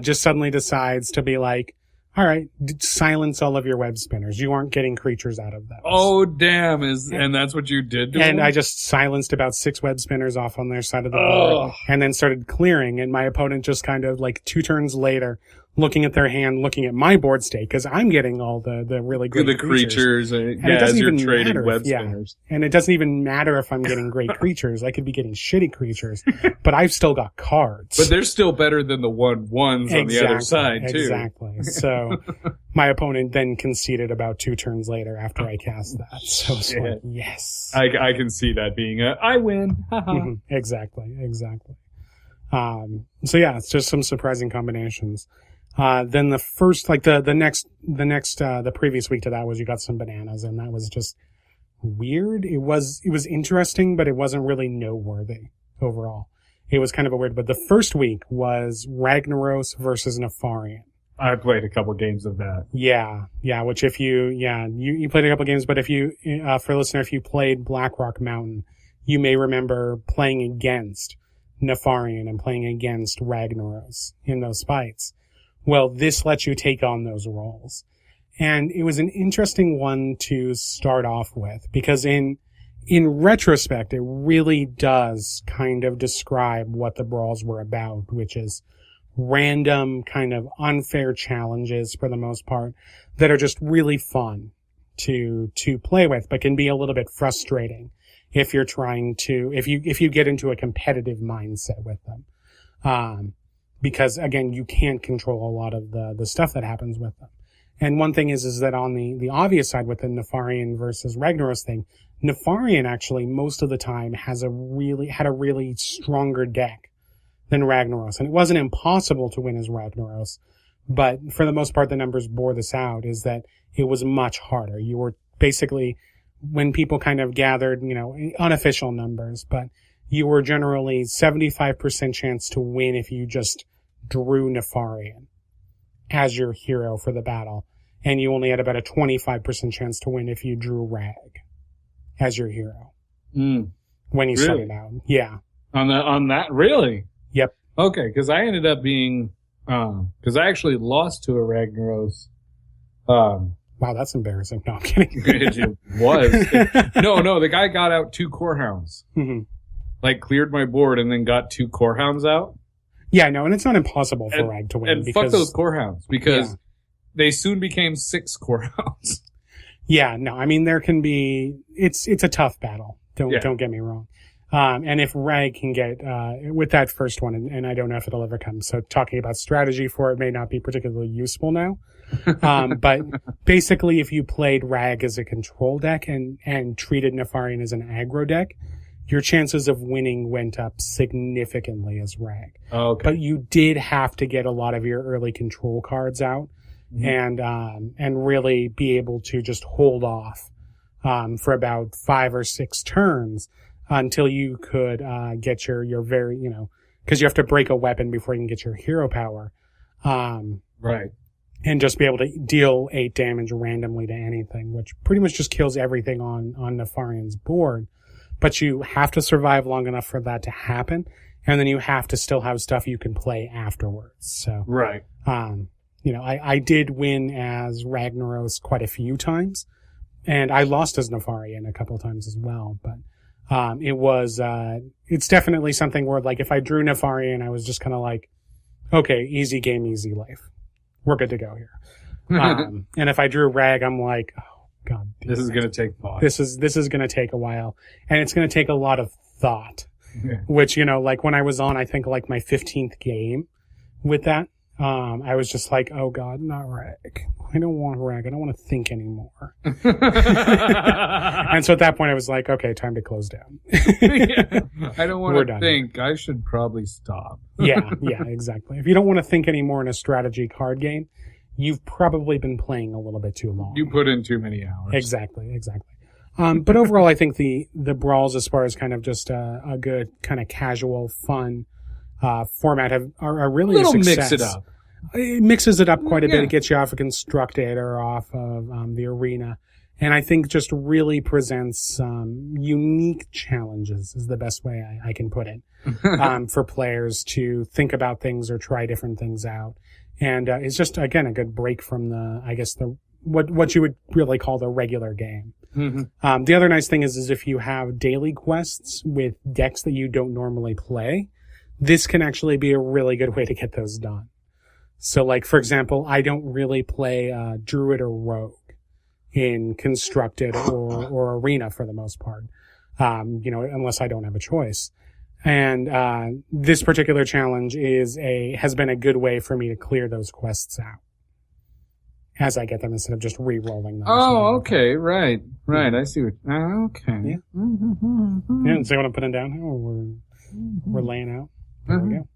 just suddenly decides to be like, all right, silence all of your web spinners. You aren't getting creatures out of those. Oh, damn. And that's what you did to And him? I just silenced about 6 web spinners off on their side of the board and then started clearing. And my opponent just kind of like 2 turns later, looking at their hand, looking at my board state, because I'm getting all the really great creatures. And it doesn't even trading web spinners. And it doesn't even matter if I'm getting great creatures. I could be getting shitty creatures, but I've still got cards. But they're still better than the 1/1s on the other side, too. Exactly. So my opponent then conceded about 2 turns later after I cast that. So it's like, yes. I can see that being I win. Exactly. So yeah, it's just some surprising combinations. Then the first, like the previous week to that was you got some bananas, and that was just weird. It was interesting, but it wasn't really noteworthy overall. It was kind of a weird, but the first week was Ragnaros versus Nefarian. I played a couple games of that. Yeah, which if you played a couple games, but if you, for a listener, if you played Blackrock Mountain, you may remember playing against Nefarian and playing against Ragnaros in those fights. Well, this lets you take on those roles. And it was an interesting one to start off with, because in retrospect, it really does kind of describe what the brawls were about, which is random kind of unfair challenges for the most part that are just really fun to play with, but can be a little bit frustrating if you're trying to, if you get into a competitive mindset with them. Because again, you can't control a lot of the stuff that happens with them. And one thing is that on the obvious side with the Nefarian versus Ragnaros thing, Nefarian actually most of the time had a really stronger deck than Ragnaros. And it wasn't impossible to win as Ragnaros, but for the most part, the numbers bore this out, is that it was much harder. You were basically, when people kind of gathered, unofficial numbers, but you were generally 75% chance to win if you just drew Nefarian as your hero for the battle. And you only had about a 25% chance to win if you drew Rag as your hero. When you started out. Yeah. On that, really? Yep. Okay, because I ended up being, because I actually lost to a Ragnaros. Wow, that's embarrassing. No, I'm kidding. It was. No, the guy got out 2 Corehounds. Mm-hmm. Like, cleared my board and then got 2 Corehounds out. Yeah, no, and it's not impossible for Rag to win. And fuck those Corehounds, because they soon became 6 Corehounds. Yeah, no, I mean, there can be, it's a tough battle. Don't get me wrong. And if Rag can get, with that first one, and I don't know if it'll ever come, so talking about strategy for it may not be particularly useful now. But basically, if you played Rag as a control deck and treated Nefarian as an aggro deck, your chances of winning went up significantly as Rag. Oh, okay. But you did have to get a lot of your early control cards out, and really be able to just hold off, for about 5 or 6 turns until you could, get your very, cause you have to break a weapon before you can get your hero power. Right. And just be able to deal 8 damage randomly to anything, which pretty much just kills everything on Nefarian's board. But you have to survive long enough for that to happen, and then you have to still have stuff you can play afterwards. So, right. I did win as Ragnaros quite a few times, and I lost as Nefarian a couple of times as well. But it's definitely something where, like, if I drew Nefarian, I was just kind of like, okay, easy game, easy life. We're good to go here. And if I drew Rag, I'm like, oh, God, this is going to take thought. This is going to take a while, and it's going to take a lot of thought which, like when I was on, I think like my 15th game with that, I was just like, oh God, not rag. I don't want rag. I don't want to think anymore. And so at that point I was like, okay, time to close down. I don't want to think. I should probably stop. yeah, exactly. If you don't want to think anymore in a strategy card game, you've probably been playing a little bit too long. You put in too many hours. Exactly. But overall, I think the brawls, as far as kind of just a good kind of casual, fun format, are really a success. Mix it up. It mixes it up quite a bit. It gets you off of Constructed or off of the Arena. And I think just really presents unique challenges is the best way I can put it for players to think about things or try different things out. And it's just, again, a good break from what you would really call the regular game. Mm-hmm. The other nice thing is if you have daily quests with decks that you don't normally play, this can actually be a really good way to get those done. So, like, for example, I don't really play Druid or Rogue in Constructed or Arena for the most part, unless I don't have a choice. And this particular challenge has been a good way for me to clear those quests out as I get them instead of just re-rolling them. Oh, okay, right. I see what. Okay. Yeah. Mm-hmm. Yeah. See what I'm putting down here? We're laying out. There we go.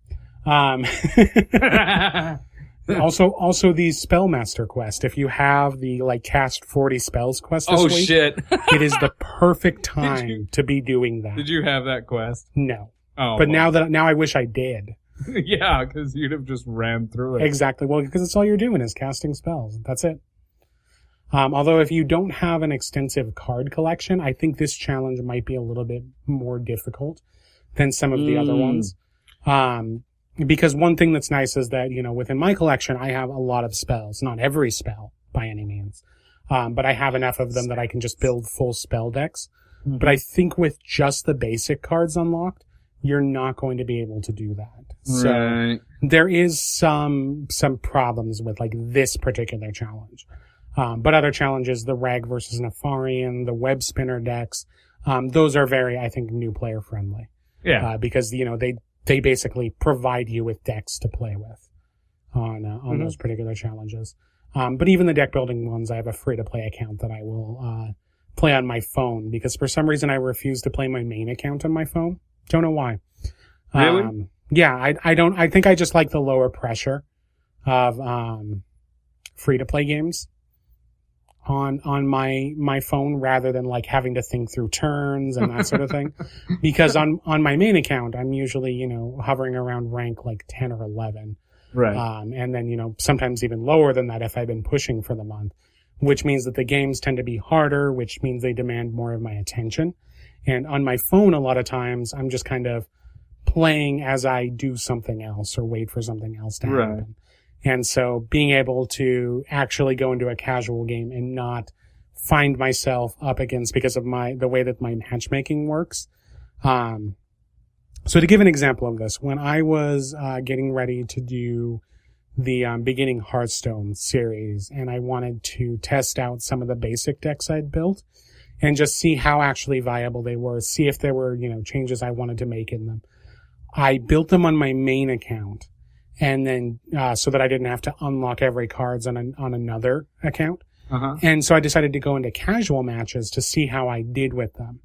Also the Spellmaster quest. If you have the cast 40 spells quest this week, shit. It is the perfect time to be doing that. Did you have that quest? No. Oh. But now I wish I did. Yeah, because you'd have just ran through it. Exactly. Well, because it's all you're doing is casting spells. That's it. Although if you don't have an extensive card collection, I think this challenge might be a little bit more difficult than some of the other ones. Because one thing that's nice is that, within my collection, I have a lot of spells. Not every spell, by any means. But I have enough of them that I can just build full spell decks. Mm-hmm. But I think with just the basic cards unlocked, you're not going to be able to do that. So there is some problems with, this particular challenge. But other challenges, the Rag versus Nefarian, the Web Spinner decks, those are very, I think, new player friendly. Yeah. Because, they basically provide you with decks to play with on those particular challenges. But even the deck building ones, I have a free to play account that I will play on my phone because for some reason I refuse to play my main account on my phone. Don't know why. Really? Yeah, I don't. I think I just like the lower pressure of free to play games on my phone rather than having to think through turns and that sort of thing. Because on my main account, I'm usually, hovering around rank 10 or 11. Right. And then, sometimes even lower than that if I've been pushing for the month, which means that the games tend to be harder, which means they demand more of my attention. And on my phone, a lot of times I'm just kind of playing as I do something else or wait for something else to happen. Right. And so being able to actually go into a casual game and not find myself up against because of the way that my matchmaking works. So to give an example of this, when I was getting ready to do the beginning Hearthstone series and I wanted to test out some of the basic decks I'd built and just see how actually viable they were, see if there were, changes I wanted to make in them. I built them on my main account. And then, so that I didn't have to unlock every cards on another account. Uh-huh. And so I decided to go into casual matches to see how I did with them.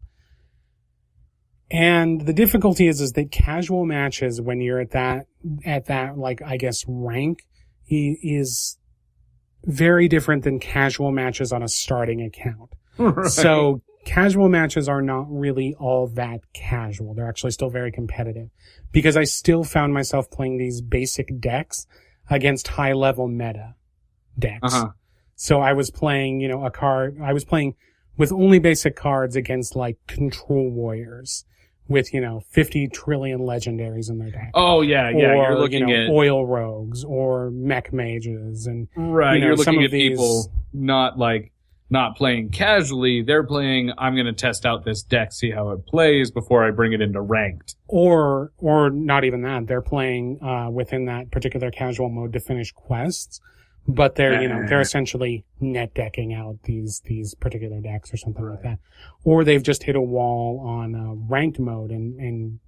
And the difficulty is that casual matches, when you're at that, I guess, rank, is very different than casual matches on a starting account. Right. So casual matches are not really all that casual. They're actually still very competitive because I still found myself playing these basic decks against high level meta decks. Uh-huh. So I was playing, I was playing with only basic cards against control warriors with, 50 trillion legendaries in their deck. Oh yeah. Or, you're looking at oil rogues or mech mages and, right. You're looking at these people not playing casually. They're playing, I'm going to test out this deck, see how it plays before I bring it into ranked. Or not even that. They're playing, within that particular casual mode to finish quests, but they're essentially net decking out these particular decks or something like that. Or they've just hit a wall on, ranked mode and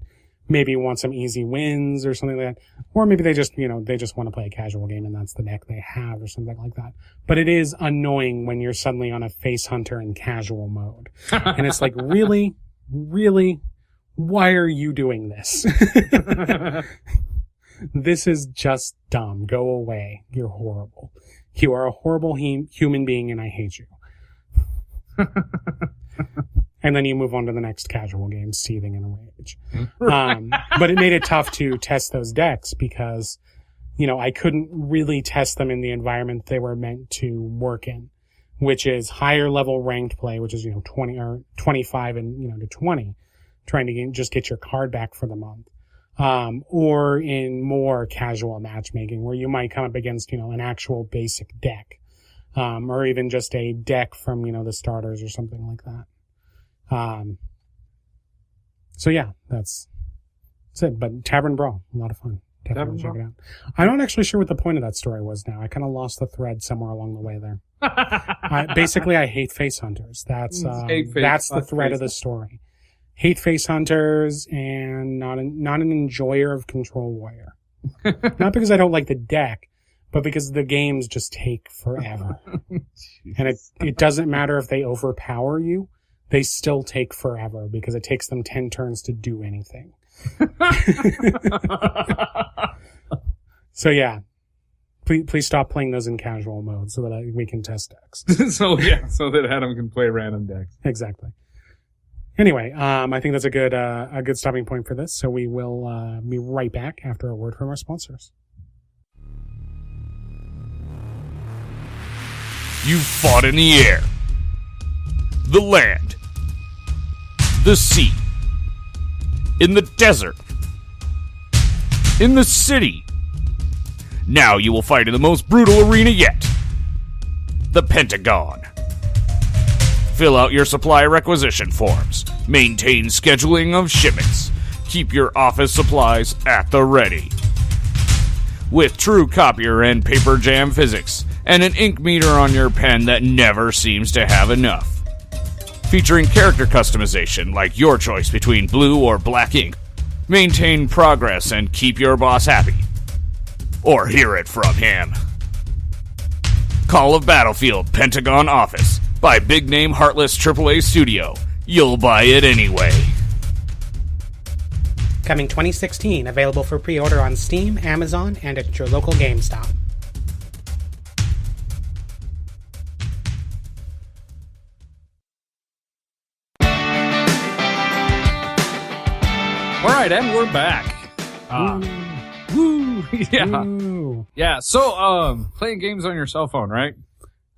maybe want some easy wins or something like that. Or maybe they just want to play a casual game and that's the deck they have or something like that. But it is annoying when you're suddenly on a face hunter in casual mode. And it's like, really? Really? Why are you doing this? This is just dumb. Go away. You're horrible. You are a horrible human being and I hate you. And then you move on to the next casual game, seething in rage. But it made it tough to test those decks because, I couldn't really test them in the environment they were meant to work in, which is higher level ranked play, which is, 20 or 25 and, to 20, trying to just get your card back for the month. Or in more casual matchmaking where you might come up against, an actual basic deck, or even just a deck from, the starters or something like that. So yeah, that's it. But Tavern Brawl, a lot of fun. Definitely check it out. I'm not actually sure what the point of that story was now. I kind of lost the thread somewhere along the way there. Basically, I hate face hunters. That's the thread of the story. Hate face hunters and not an enjoyer of Control Warrior. Not because I don't like the deck, but because the games just take forever. And it doesn't matter if they overpower you. They still take forever because it takes them 10 turns to do anything. So yeah, please stop playing those in casual mode so that we can test decks. so that Adam can play random decks. Exactly. Anyway, I think that's a good stopping point for this. So we will be right back after a word from our sponsors. You've fought in the air, the land, the sea, in the desert, in the city. Now you will fight in the most brutal arena yet, the Pentagon. Fill out your supply requisition forms, maintain scheduling of shipments, keep your office supplies at the ready. With true copier and paper jam physics, and an ink meter on your pen that never seems to have enough. Featuring character customization like your choice between blue or black ink. Maintain progress and keep your boss happy. Or hear it from him. Call of Battlefield Pentagon Office by big name Heartless AAA Studio. You'll buy it anyway. Coming 2016, available for pre-order on Steam, Amazon, and at your local GameStop. All right, and we're back. Woo! Yeah. Ooh. Yeah, so, playing games on your cell phone, right?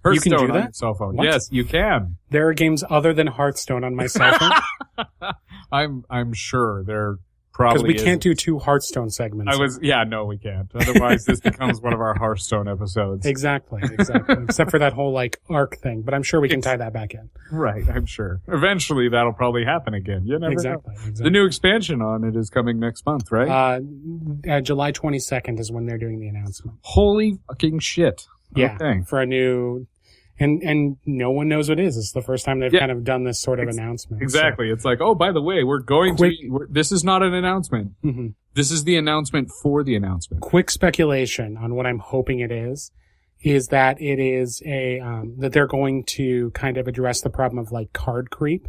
Hearthstone you can do on that? your cell phone. What? Yes, you can. There are games other than Hearthstone on my cell phone. I'm sure there probably Because we can't do 2 Hearthstone segments. No, we can't. Otherwise, this becomes one of our Hearthstone episodes. Exactly. Except for that whole, arc thing. But I'm sure we can tie that back in. Right, I'm sure. Eventually, that'll probably happen again. You never know. Exactly. The new expansion on it is coming next month, right? July 22nd is when they're doing the announcement. Holy fucking shit. Yeah. Okay. For a new... And no one knows what it is. It's the first time they've kind of done this sort of announcement. Exactly. So. It's like, oh, by the way, this is not an announcement. Mm-hmm. This is the announcement for the announcement. Quick speculation on what I'm hoping it is that it is that they're going to kind of address the problem of card creep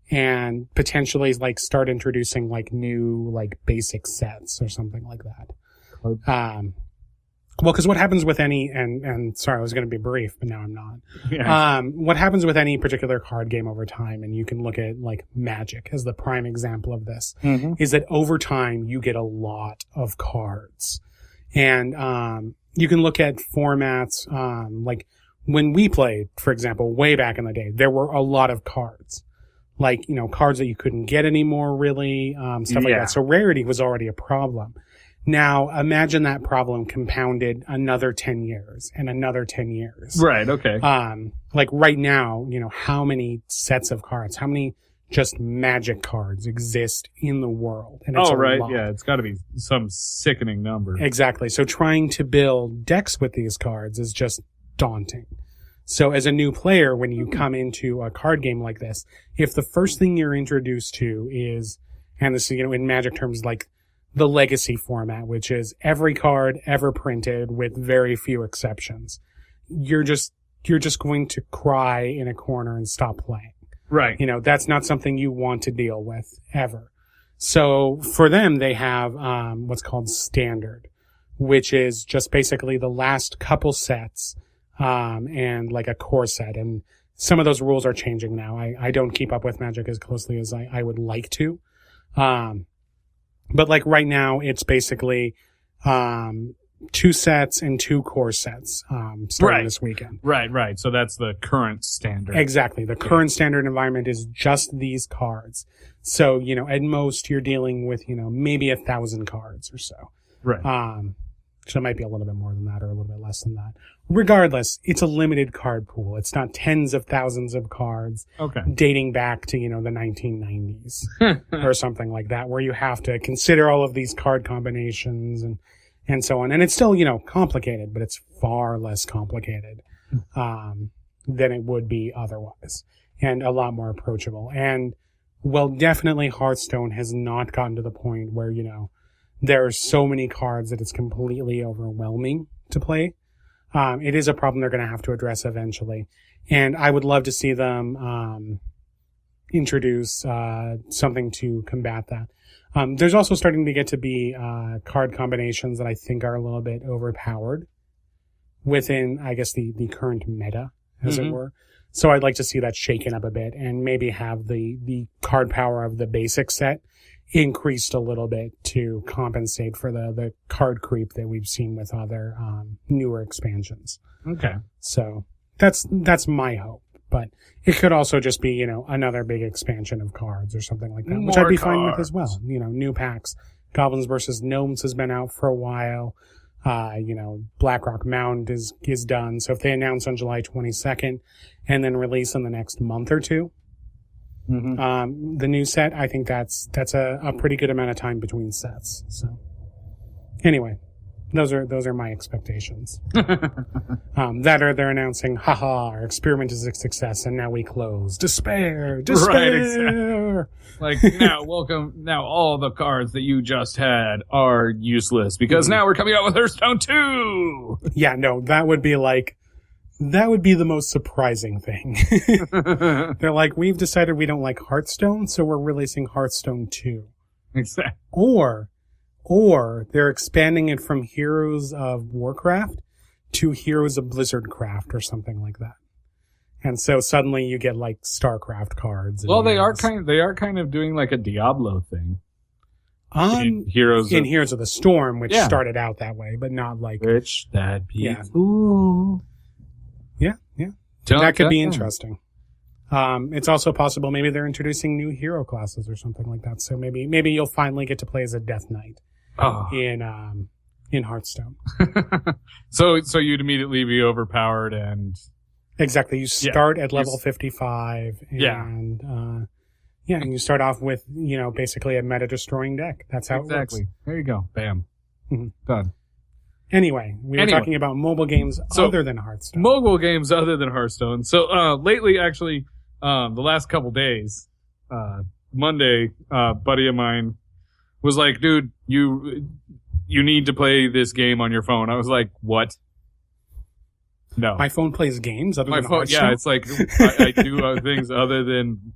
and potentially start introducing new basic sets or something like that. Well, because what happens with any, and sorry, I was going to be brief, but now I'm not. Yeah. What happens with any particular card game over time, and you can look at Magic as the prime example of this, is that over time you get a lot of cards. And, you can look at formats, when we played, for example, way back in the day, there were a lot of cards. Cards that you couldn't get anymore, really, stuff like that. So rarity was already a problem. Now, imagine that problem compounded another 10 years and another 10 years. Right, okay. Right now, how many sets of cards, how many just Magic cards exist in the world? And it's lot. Yeah, it's got to be some sickening number. Exactly. So trying to build decks with these cards is just daunting. So as a new player, when you come into a card game like this, if the first thing you're introduced to is, And this is, in Magic terms, like the legacy format, which is every card ever printed with very few exceptions. You're just going to cry in a corner and stop playing. Right. That's not something you want to deal with ever. So for them, they have, what's called standard, which is just basically the last couple sets, and like a core set. And some of those rules are changing now. I don't keep up with Magic as closely as I would like to. But like right now, it's basically, 2 sets and 2 core sets, starting this weekend. Right. So that's the current standard. Exactly. The current standard environment is just these cards. So, at most you're dealing with, maybe 1,000 cards or so. Right. So it might be a little bit more than that or a little bit less than that. Regardless, it's a limited card pool. It's not tens of thousands of cards. Okay. Dating back to, the 1990s or something like that, where you have to consider all of these card combinations and so on. And it's still, complicated, but it's far less complicated, than it would be otherwise, and a lot more approachable. And, well, definitely Hearthstone has not gotten to the point where, there are so many cards that it's completely overwhelming to play. It is a problem they're going to have to address eventually. And I would love to see them, introduce, something to combat that. There's also starting to get to be, card combinations that I think are a little bit overpowered within, I guess, the current meta, as it were. So I'd like to see that shaken up a bit and maybe have the card power of the basic set increased a little bit to compensate for the card creep that we've seen with other, newer expansions. Okay. So that's my hope. But it could also just be, another big expansion of cards or something like that, which I'd be fine with as well. New packs. Goblins versus Gnomes has been out for a while. Blackrock Mound is done. So if they announce on July 22nd and then release in the next month or two, the new set, I think that's a pretty good amount of time between sets. So anyway, those are my expectations. They're announcing, our experiment is a success and now we close. Despair! Right, exactly. Like, now all the cards that you just had are useless because now we're coming out with Hearthstone 2! Yeah, no, that would be the most surprising thing. They're like, we've decided we don't like Hearthstone, so we're releasing Hearthstone 2. Exactly. Or they're expanding it from Heroes of Warcraft to Heroes of Blizzardcraft or something like that. And so suddenly you get like StarCraft cards. Well, they are kind of doing like a Diablo thing. In Heroes of the Storm, which started out that way, but not like which that'd be cool. Yeah. That could be interesting. It's also possible maybe they're introducing new hero classes or something like that. So maybe you'll finally get to play as a Death Knight in Hearthstone. So you'd immediately be overpowered and exactly. You start at level 55 and and you start off with, basically a meta destroying deck. That's how it works. There you go. Bam. Done. Anyway, we were talking about mobile games other than Hearthstone. Mobile games other than Hearthstone. So, lately, actually, the last couple days, Monday, buddy of mine was like, dude, you need to play this game on your phone. I was like, what? No. My phone plays games other than Hearthstone? Yeah, it's like, I do things other than,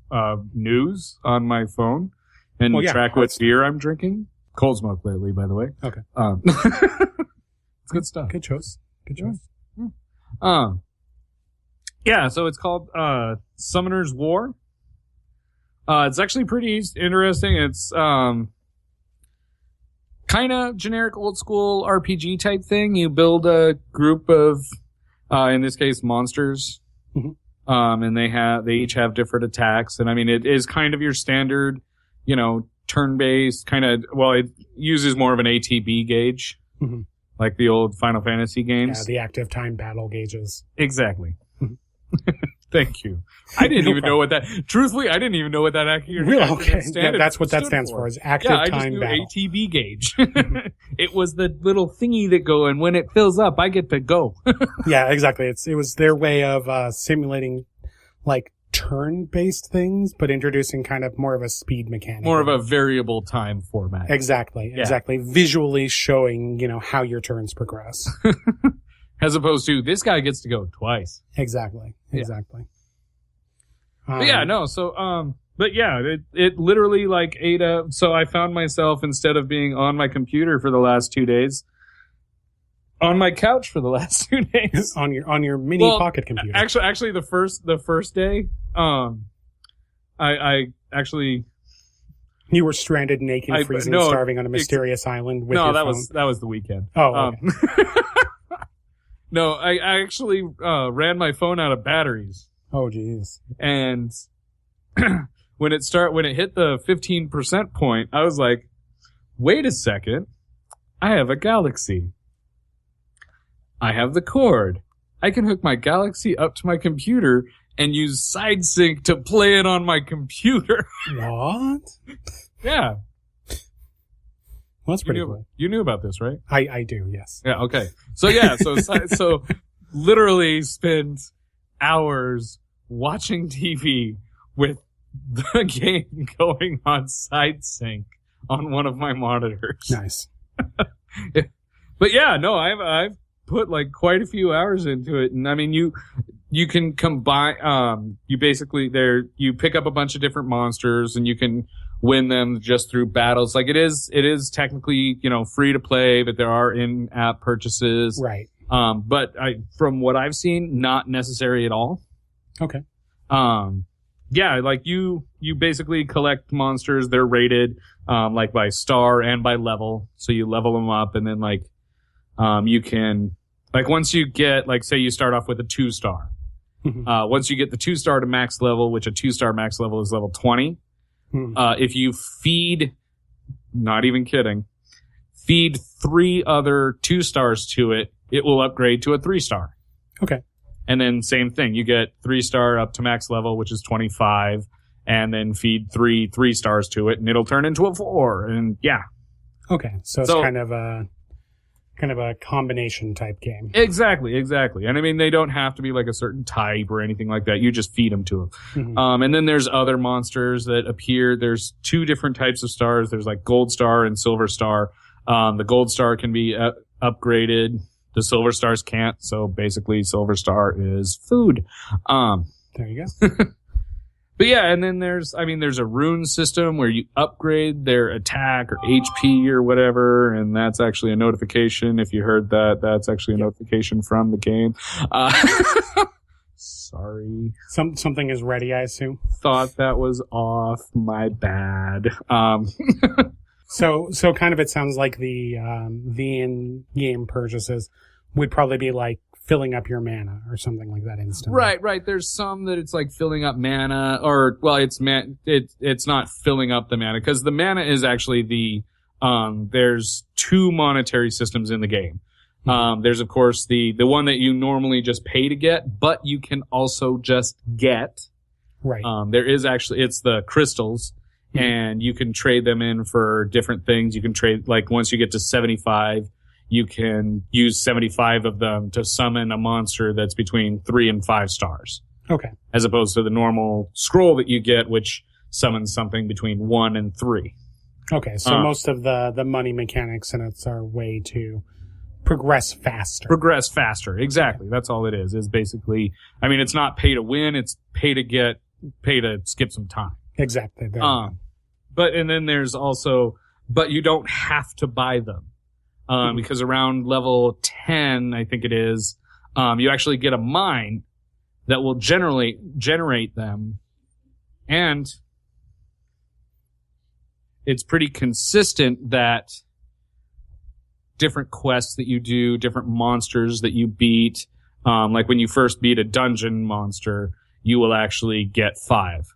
news on my phone and track what beer I'm drinking. Cold smoke lately, by the way. Okay. Good stuff. Good choice. Yeah, so it's called Summoner's War. It's actually pretty interesting. It's kind of generic old school RPG type thing. You build a group of in this case monsters. And they each have different attacks, and I mean it is kind of your standard, turn-based kind of, it uses more of an ATB gauge. Like the old Final Fantasy games. Yeah, the active time battle gauges. Exactly. Thank you. I didn't even know what that, truthfully, I didn't even know what that actually that's what that stands for, is active time battle. ATB gauge. It was the little thingy that go, and when it fills up, I get to go. Yeah, exactly. It was their way of, simulating, like, turn-based things, but introducing kind of more of a speed mechanic. More of a variable time format. Exactly. Visually showing, how your turns progress. As opposed to, this guy gets to go twice. Exactly. But it literally like ate up. So I found myself, instead of being on my computer for the last 2 days, on my couch for the last 2 days. on your mini pocket computer. Actually, the first day, I actually. You were stranded, naked, freezing, starving on a mysterious island with your phone? that was the weekend. Oh, okay. No, I actually ran my phone out of batteries. Oh, jeez. And when it hit the 15% point, I was like, wait a second. I have a Galaxy. I have the cord. I can hook my Galaxy up to my computer and use side sync to play it on my computer. What? Yeah. Well, that's pretty cool. You knew about this, right? I do, yes. Yeah, okay. So literally spend hours watching TV with the game going on side sync on one of my monitors. Nice. But yeah, no, I've put like quite a few hours into it, and I mean you can combine you pick up a bunch of different monsters and you can win them just through battles. Like it is technically, free to play, but there are in-app purchases. Right. But from what I've seen, not necessary at all. Okay. Yeah, like you basically collect monsters. They're rated like by star and by level. So you level them up, and then like you can, like, once you get, like, say you start off with a 2-star. Once you get the 2-star to max level, which a 2-star max level is level 20, if you feed, not even kidding, feed 3 other 2-stars to it, it will upgrade to a 3-star. Okay. And then same thing, you get 3-star up to max level, which is 25, and then feed 3 3-stars to it, and it'll turn into a 4. And yeah. Okay, so it's kind of a combination type game. Exactly. And I mean, they don't have to be like a certain type or anything like that. You just feed them to them. And then there's other monsters that appear. There's 2 different types of stars. There's like Gold Star and Silver Star. The Gold Star can be upgraded. The Silver Stars can't. So basically Silver Star is food. There you go. But yeah, and then there's a rune system where you upgrade their attack or HP or whatever, and that's actually a notification. If you heard that, that's actually a notification from the game. Sorry. Something is ready, I assume. Thought that was off. My bad. So kind of it sounds like the in-game purchases would probably be like filling up your mana or something like that instantly. Right. There's some that it's like filling up mana, or well, it's not filling up the mana, because the mana is actually there's 2 monetary systems in the game. There's of course the one that you normally just pay to get, but you can also just get. Right. There is actually, it's the crystals, and you can trade them in for different things. You can trade, like, once you get to 75, you can use 75 of them to summon a monster that's between 3 and 5 stars. Okay. As opposed to the normal scroll that you get, which summons something between 1 and 3. Okay, so most of the money mechanics in it are way to progress faster. Exactly. That's all it is basically, I mean, it's not pay to win, it's pay to skip some time. Exactly. But, and then there's also, but you don't have to buy them. Because around level 10, I think it is, you actually get a mine that will generate them. And it's pretty consistent that different quests that you do, different monsters that you beat, like when you first beat a dungeon monster, you will actually get 5.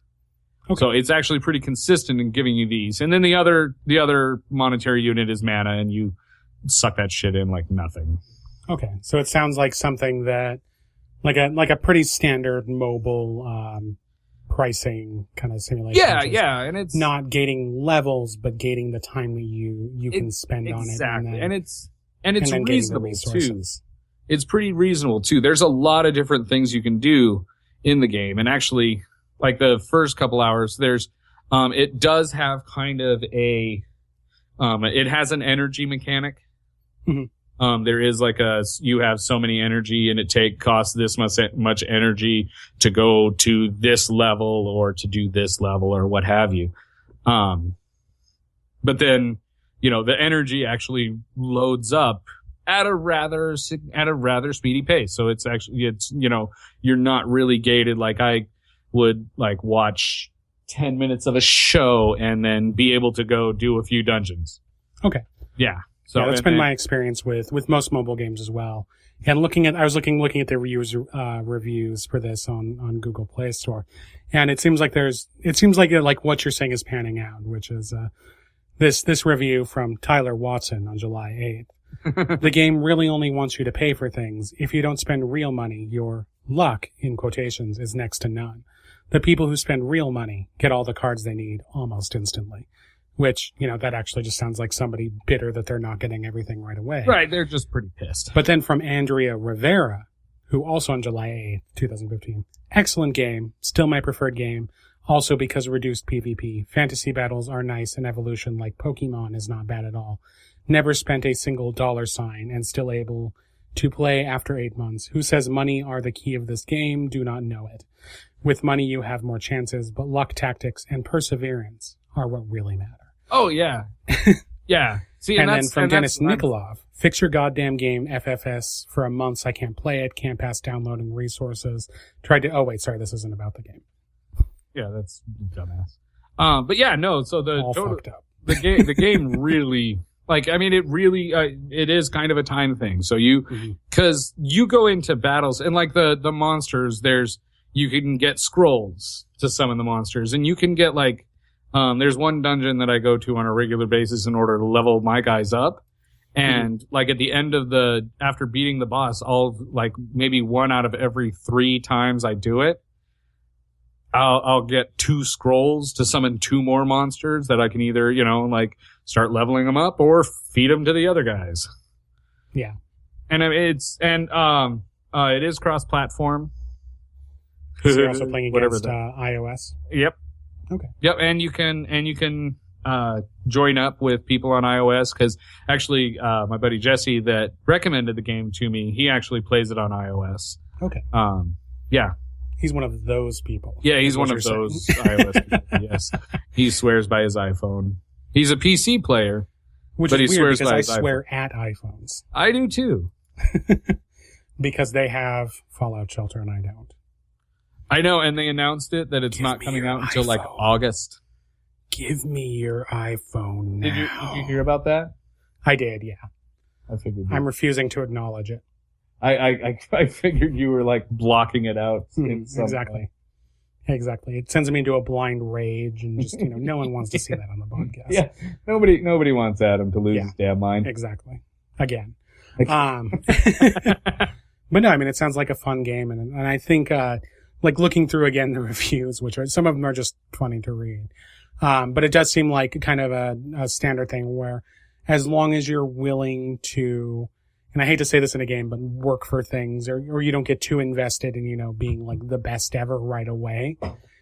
Okay. So it's actually pretty consistent in giving you these. And then the other monetary unit is mana, and you suck that shit in like nothing. Okay, so it sounds like something that, like a pretty standard mobile pricing kind of simulation. Yeah, and it's not gating levels, but gating the time that you can spend on it. Exactly, and it's reasonable too. It's pretty reasonable too. There's a lot of different things you can do in the game, and actually, like the first couple hours, there's it does have kind of a it has an energy mechanic. Mm-hmm. There is like you have so many energy and it costs this much energy to go to this level or to do this level or what have you. But then, the energy actually loads up at a rather speedy pace. So it's you're not really gated like I would like watch 10 minutes of a show and then be able to go do a few dungeons. Okay. Yeah. So that's been my experience with most mobile games as well. And I was looking at the reviews for this on Google Play Store, and it seems like what you're saying is panning out, which is this review from Tyler Watson on July 8th. The game really only wants you to pay for things. If you don't spend real money, your luck, in quotations, is next to none. The people who spend real money get all the cards they need almost instantly. Which, that actually just sounds like somebody bitter that they're not getting everything right away. Right, they're just pretty pissed. But then from Andrea Rivera, who also on July 8th, 2015, excellent game, still my preferred game, also because reduced PvP. Fantasy battles are nice and evolution like Pokemon is not bad at all. Never spent a single $sign and still able to play after 8 months. Who says money are the key of this game? Do not know it. With money you have more chances, but luck, tactics, and perseverance are what really matter. Oh, yeah. Yeah. See, and then from Dennis Nikolov, fix your goddamn game, FFS, for a month so I can't play it, can't pass downloading resources. This isn't about the game. Yeah, that's dumbass. But yeah, no, so fucked up. The game really, it is kind of a time thing. So cause you go into battles and like the monsters, you can get scrolls to summon the monsters and you can get like, there's one dungeon that I go to on a regular basis in order to level my guys up. And like at the end after beating the boss, maybe 1 out of every 3 times I do it, I'll get 2 scrolls to summon 2 more monsters that I can either, start leveling them up or feed them to the other guys. Yeah. And it is cross-platform. So you're also playing against iOS? Yep. Okay. Yep, and you can join up with people on iOS because actually my buddy Jesse that recommended the game to me, he actually plays it on iOS. Okay. Yeah. He's one of those people. Yeah, he's one of those iOS people. Yes. He swears by his iPhone. He's a PC player, but he weird swears because by I his swear iPhone. at iPhones. I do too. Because they have Fallout Shelter and I don't. I know, and they announced that it's not coming out until like August. Give me your iPhone now. Did you hear about that? I did, yeah. I figured. I'm refusing to acknowledge it. I figured you were like blocking it out. Exactly. Exactly. It sends me into a blind rage and just, no one wants to see that on the podcast. Yeah. Nobody wants Adam to lose his damn mind. Exactly. Again. But no, it sounds like a fun game and I think, looking through again the reviews, which some of them are just funny to read. But it does seem like kind of a standard thing where as long as you're willing to, and I hate to say this in a game, but work for things or you don't get too invested in, being like the best ever right away,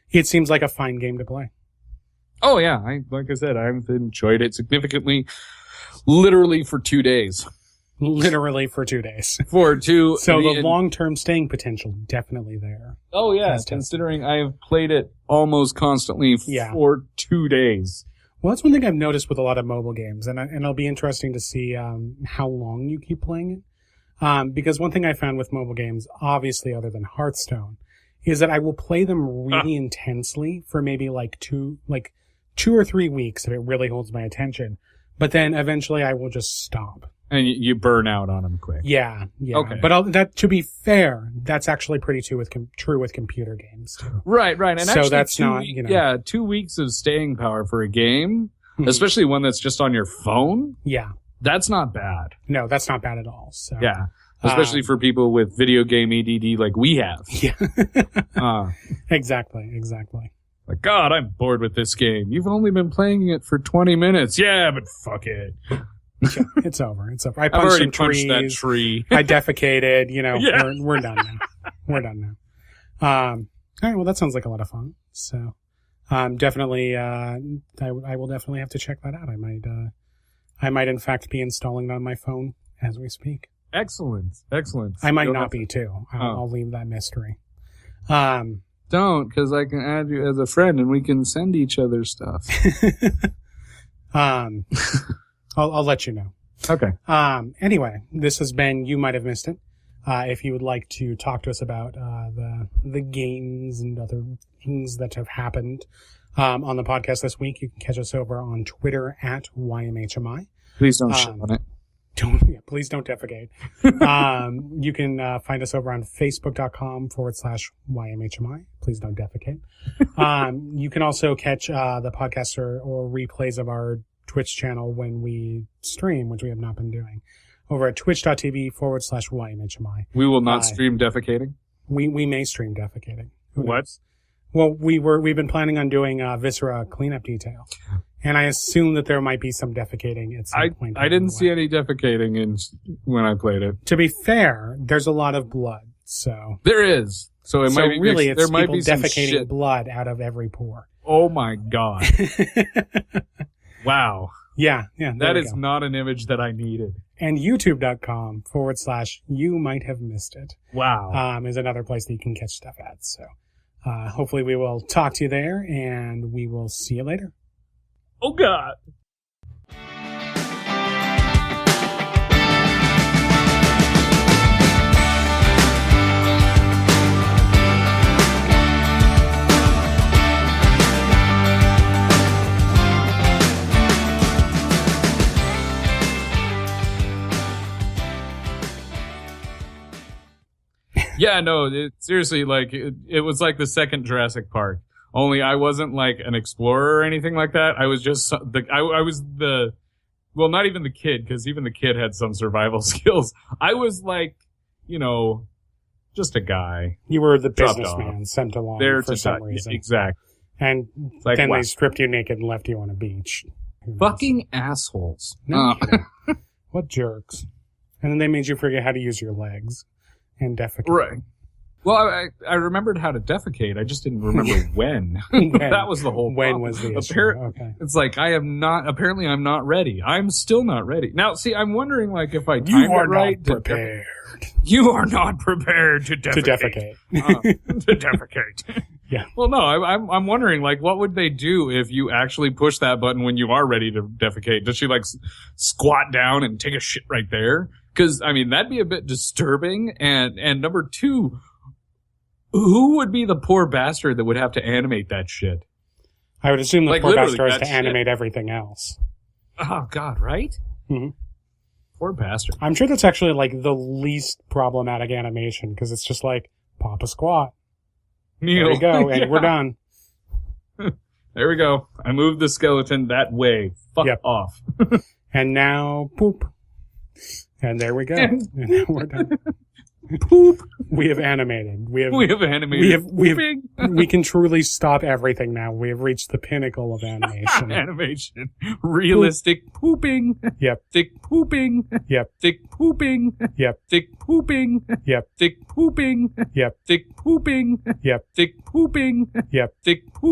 it seems like a fine game to play. Oh yeah. Like I said, I've enjoyed it significantly, literally for 2 days. Literally for 2 days. For 2. So the long-term staying potential definitely there. Oh yeah, considering I've played it almost constantly for 2 days. Well, that's one thing I've noticed with a lot of mobile games, and it'll be interesting to see how long you keep playing it. Because one thing I found with mobile games, obviously other than Hearthstone, is that I will play them really intensely for maybe like 2 or 3 weeks if it really holds my attention. But then eventually I will just stop. And you burn out on them quick. Yeah. Okay. But to be fair, that's actually pretty true with computer games too. Right. And so actually that's not, 2 weeks of staying power for a game, especially one that's just on your phone. Yeah. That's not bad. No, that's not bad at all. So yeah. Especially for people with video game ADD like we have. Yeah. Exactly. Like, God, I'm bored with this game. You've only been playing it for 20 minutes. Yeah, but fuck it. It's over. I punched already some trees. Punched that tree. I defecated. We're done now. All right, well, that sounds like a lot of fun. So, definitely, I will definitely have to check that out. I might in fact be installing it on my phone as we speak. Excellent. I might not be too. I'll leave that mystery. Don't, because I can add you as a friend and we can send each other stuff. I'll let you know. Okay. Anyway, this has been You Might Have Missed It. If you would like to talk to us about the games and other things that have happened on the podcast this week, you can catch us over on Twitter at YMHMI. Please don't shit on it. Please don't defecate. You can find us over on Facebook.com/YMHMI. Please don't defecate. You can also catch the podcast or replays of our Twitch channel when we stream, which we have not been doing, over at twitch.tv/YMHMI. We will not stream defecating? We may stream defecating. What? Well, we've been planning on doing Viscera cleanup detail. And I assume that there might be some defecating at some point. I didn't see any defecating when I played it. To be fair, there's a lot of blood, so. There is. So it might be really it's there might people be some defecating shit. blood out of every pore. Oh my god. Wow. Yeah. That is not an image that I needed. And youtube.com/you might have missed it. Wow. Is another place that you can catch stuff at. So, hopefully we will talk to you there and we will see you later. Oh god. Yeah, no, seriously, like, it was like the second Jurassic Park. Only I wasn't like an explorer or anything like that. I was just I was well, not even the kid, because even the kid had some survival skills. I was like, just a guy. You were the businessman sent along there for some reason. Exactly. And like, then they stripped you naked and left you on a beach. Fucking assholes. No kidding. What jerks. And then they made you forget how to use your legs and defecate. Right. Well, I remembered how to defecate. I just didn't remember when. That was the whole problem. When was the issue? Okay. It's like, apparently I'm not ready. I'm still not ready. Now, see, I'm wondering, like, if I timed it right. You are not prepared. You are not prepared to defecate. To defecate. Yeah. Well, no, I'm wondering, like, what would they do if you actually push that button when you are ready to defecate? Does she, like, squat down and take a shit right there? Because, I mean, that'd be a bit disturbing. And number two, who would be the poor bastard that would have to animate that shit? I would assume the poor bastard has to animate everything else. Oh, God, right? Mm-hmm. Poor bastard. I'm sure that's actually, like, the least problematic animation, because it's just like, pop a squat. Kneel. There we go, and we're done. There we go. I moved the skeleton that way. Fuck off. And now, poop. And there we go. And now we're done. Poop. We have animated. We have animated. We can truly stop everything now. We have reached the pinnacle of animation. Animation. Realistic pooping. Yep. Thick pooping. Yep. Thick pooping. Yep. Thick pooping. Yep. Thick pooping. Yep. Thick pooping. Yep. Thick pooping. Yep. Thick pooping.